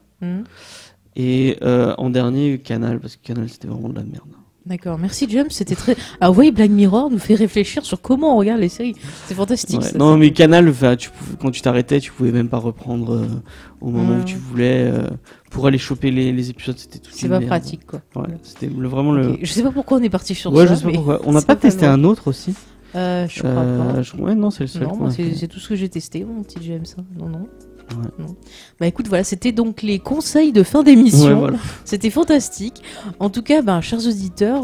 Et en dernier, Canal, parce que Canal, c'était vraiment de la merde. D'accord, merci James, c'était très... Ah oui, Black Mirror nous fait réfléchir sur comment on regarde les séries. C'est fantastique. Ouais. Non, mais Canal, quand tu t'arrêtais, tu pouvais même pas reprendre au moment où tu voulais. Pour aller choper les épisodes, c'était tout. C'est pas pratique, quoi. Ouais, c'était vraiment le... Je sais pas pourquoi on est parti sur ça. Ouais, je sais pas pourquoi. On n'a pas testé un autre aussi. Je crois pas. Ouais, non, c'est le seul. Non, c'est tout ce que j'ai testé, mon petit James. Non. Bah écoute, voilà, c'était donc les conseils de fin d'émission. Ouais, voilà. C'était fantastique. En tout cas, chers auditeurs,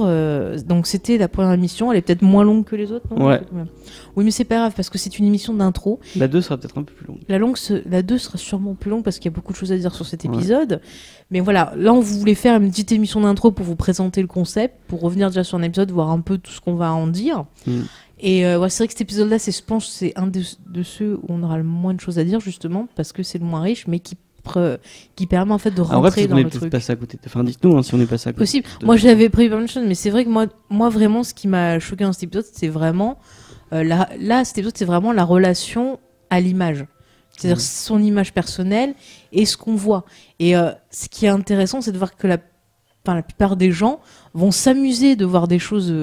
donc c'était la première émission. Elle est peut-être moins longue que les autres, non ? Ouais. Oui, mais c'est pas grave parce que c'est une émission d'intro. La 2 sera peut-être un peu plus longue. La 2 sera sûrement plus longue parce qu'il y a beaucoup de choses à dire sur cet épisode. Ouais. Mais voilà, là on voulait faire une petite émission d'intro pour vous présenter le concept, pour revenir déjà sur un épisode, voir un peu tout ce qu'on va en dire. Et c'est vrai que cet épisode-là, je pense que c'est un de ceux où on aura le moins de choses à dire, justement, parce que c'est le moins riche, mais qui permet en fait de rentrer dans le truc. Passé à côté. Enfin, dites-nous si on est passé à côté. Possible. Moi, j'avais prévu plein de choses, mais c'est vrai que moi vraiment, ce qui m'a choqué dans cet épisode, c'est vraiment cet épisode, c'est vraiment la relation à l'image. C'est-à-dire son image personnelle et ce qu'on voit. Et ce qui est intéressant, c'est de voir que la plupart des gens vont s'amuser de voir des choses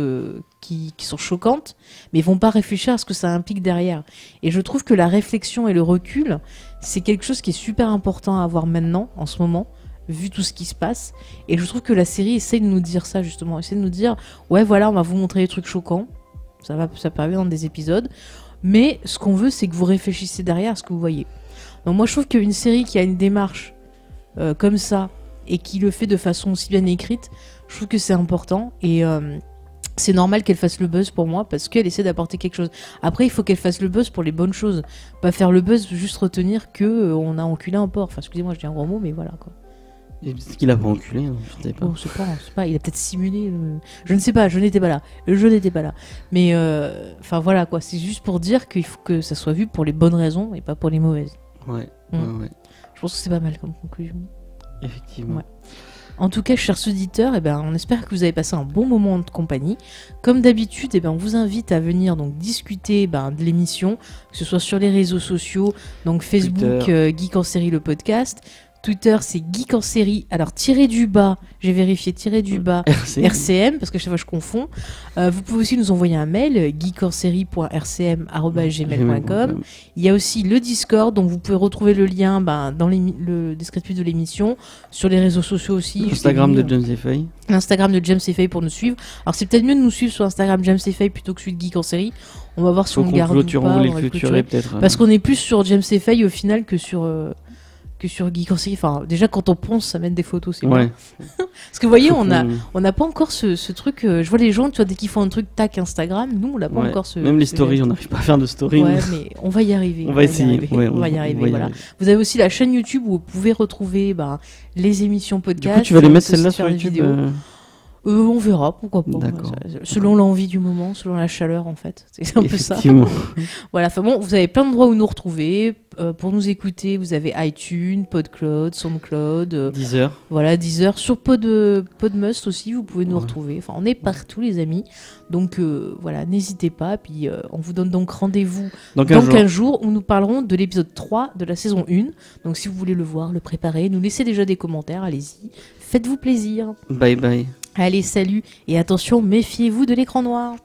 qui sont choquantes, mais ils vont pas réfléchir à ce que ça implique derrière. Et je trouve que la réflexion et le recul, c'est quelque chose qui est super important à avoir maintenant, en ce moment, vu tout ce qui se passe. Et je trouve que la série essaie de nous dire ça, justement. Essaie de nous dire, ouais, voilà, on va vous montrer des trucs choquants. Ça peut arriver dans des épisodes. Mais ce qu'on veut, c'est que vous réfléchissiez derrière à ce que vous voyez. Donc moi, je trouve qu'une série qui a une démarche comme ça, et qui le fait de façon aussi bien écrite, je trouve que c'est important. Et c'est normal qu'elle fasse le buzz pour moi, parce qu'elle essaie d'apporter quelque chose. Après, il faut qu'elle fasse le buzz pour les bonnes choses. Pas faire le buzz, juste retenir que on a enculé un porc. Enfin, excusez-moi, je dis un gros mot, mais voilà, quoi. Et peut-être qu'il a pas enculé, je sais pas. Oh, je sais pas, il a peut-être simulé. Je ne sais pas, je n'étais pas là. Mais enfin voilà, quoi. C'est juste pour dire qu'il faut que ça soit vu pour les bonnes raisons et pas pour les mauvaises. Ouais. Je pense que c'est pas mal comme conclusion. Effectivement. Ouais. En tout cas, chers auditeurs, on espère que vous avez passé un bon moment de compagnie. Comme d'habitude, on vous invite à venir donc discuter de l'émission, que ce soit sur les réseaux sociaux, donc Facebook, Geek en série le podcast. Twitter, c'est Geek en série. Alors, j'ai vérifié, RCM, parce que chaque fois je confonds. Vous pouvez aussi nous envoyer un mail, geekenserie.rcm@gmail.com. Il y a aussi le Discord, donc vous pouvez retrouver le lien dans le descriptif de l'émission, sur les réseaux sociaux aussi. L'Instagram de James Effay. L'Instagram de James Effay pour nous suivre. Alors, c'est peut-être mieux de nous suivre sur Instagram James Effay plutôt que celui de Geek en série. On va voir si on le garde ou pas. On va les clôturer peut-être. Parce qu'on est plus sur James Effay au final que sur Geek en série. Enfin, déjà quand on ponce, ça mène des photos, c'est bien. Parce que vous voyez, on n'a pas encore ce truc. Je vois les gens, tu vois, dès qu'ils font un truc, tac, Instagram. Nous, on n'a pas encore ce. Même les stories, on n'arrive pas à faire de stories. Ouais, mais on va y arriver. On va essayer. On va y arriver. Voilà. Vous avez aussi la chaîne YouTube où vous pouvez retrouver les émissions podcast. Du coup, tu vas les mettre celles-là sur YouTube. On verra, pourquoi pas. Selon l'envie du moment, selon la chaleur, en fait. C'est un peu ça. Voilà, enfin bon, vous avez plein d'endroits où nous retrouver. Pour nous écouter, vous avez iTunes, PodCloud, SoundCloud. Deezer. Voilà, Deezer. Sur Podmust aussi, vous pouvez nous retrouver. Enfin, on est partout, les amis. Donc, voilà, n'hésitez pas. Puis, on vous donne donc rendez-vous dans 15 jours où nous parlerons de l'épisode 3 de la saison 1. Donc, si vous voulez le voir, le préparer, nous laissez déjà des commentaires. Allez-y. Faites-vous plaisir. Bye bye. Allez, salut et attention, méfiez-vous de l'écran noir.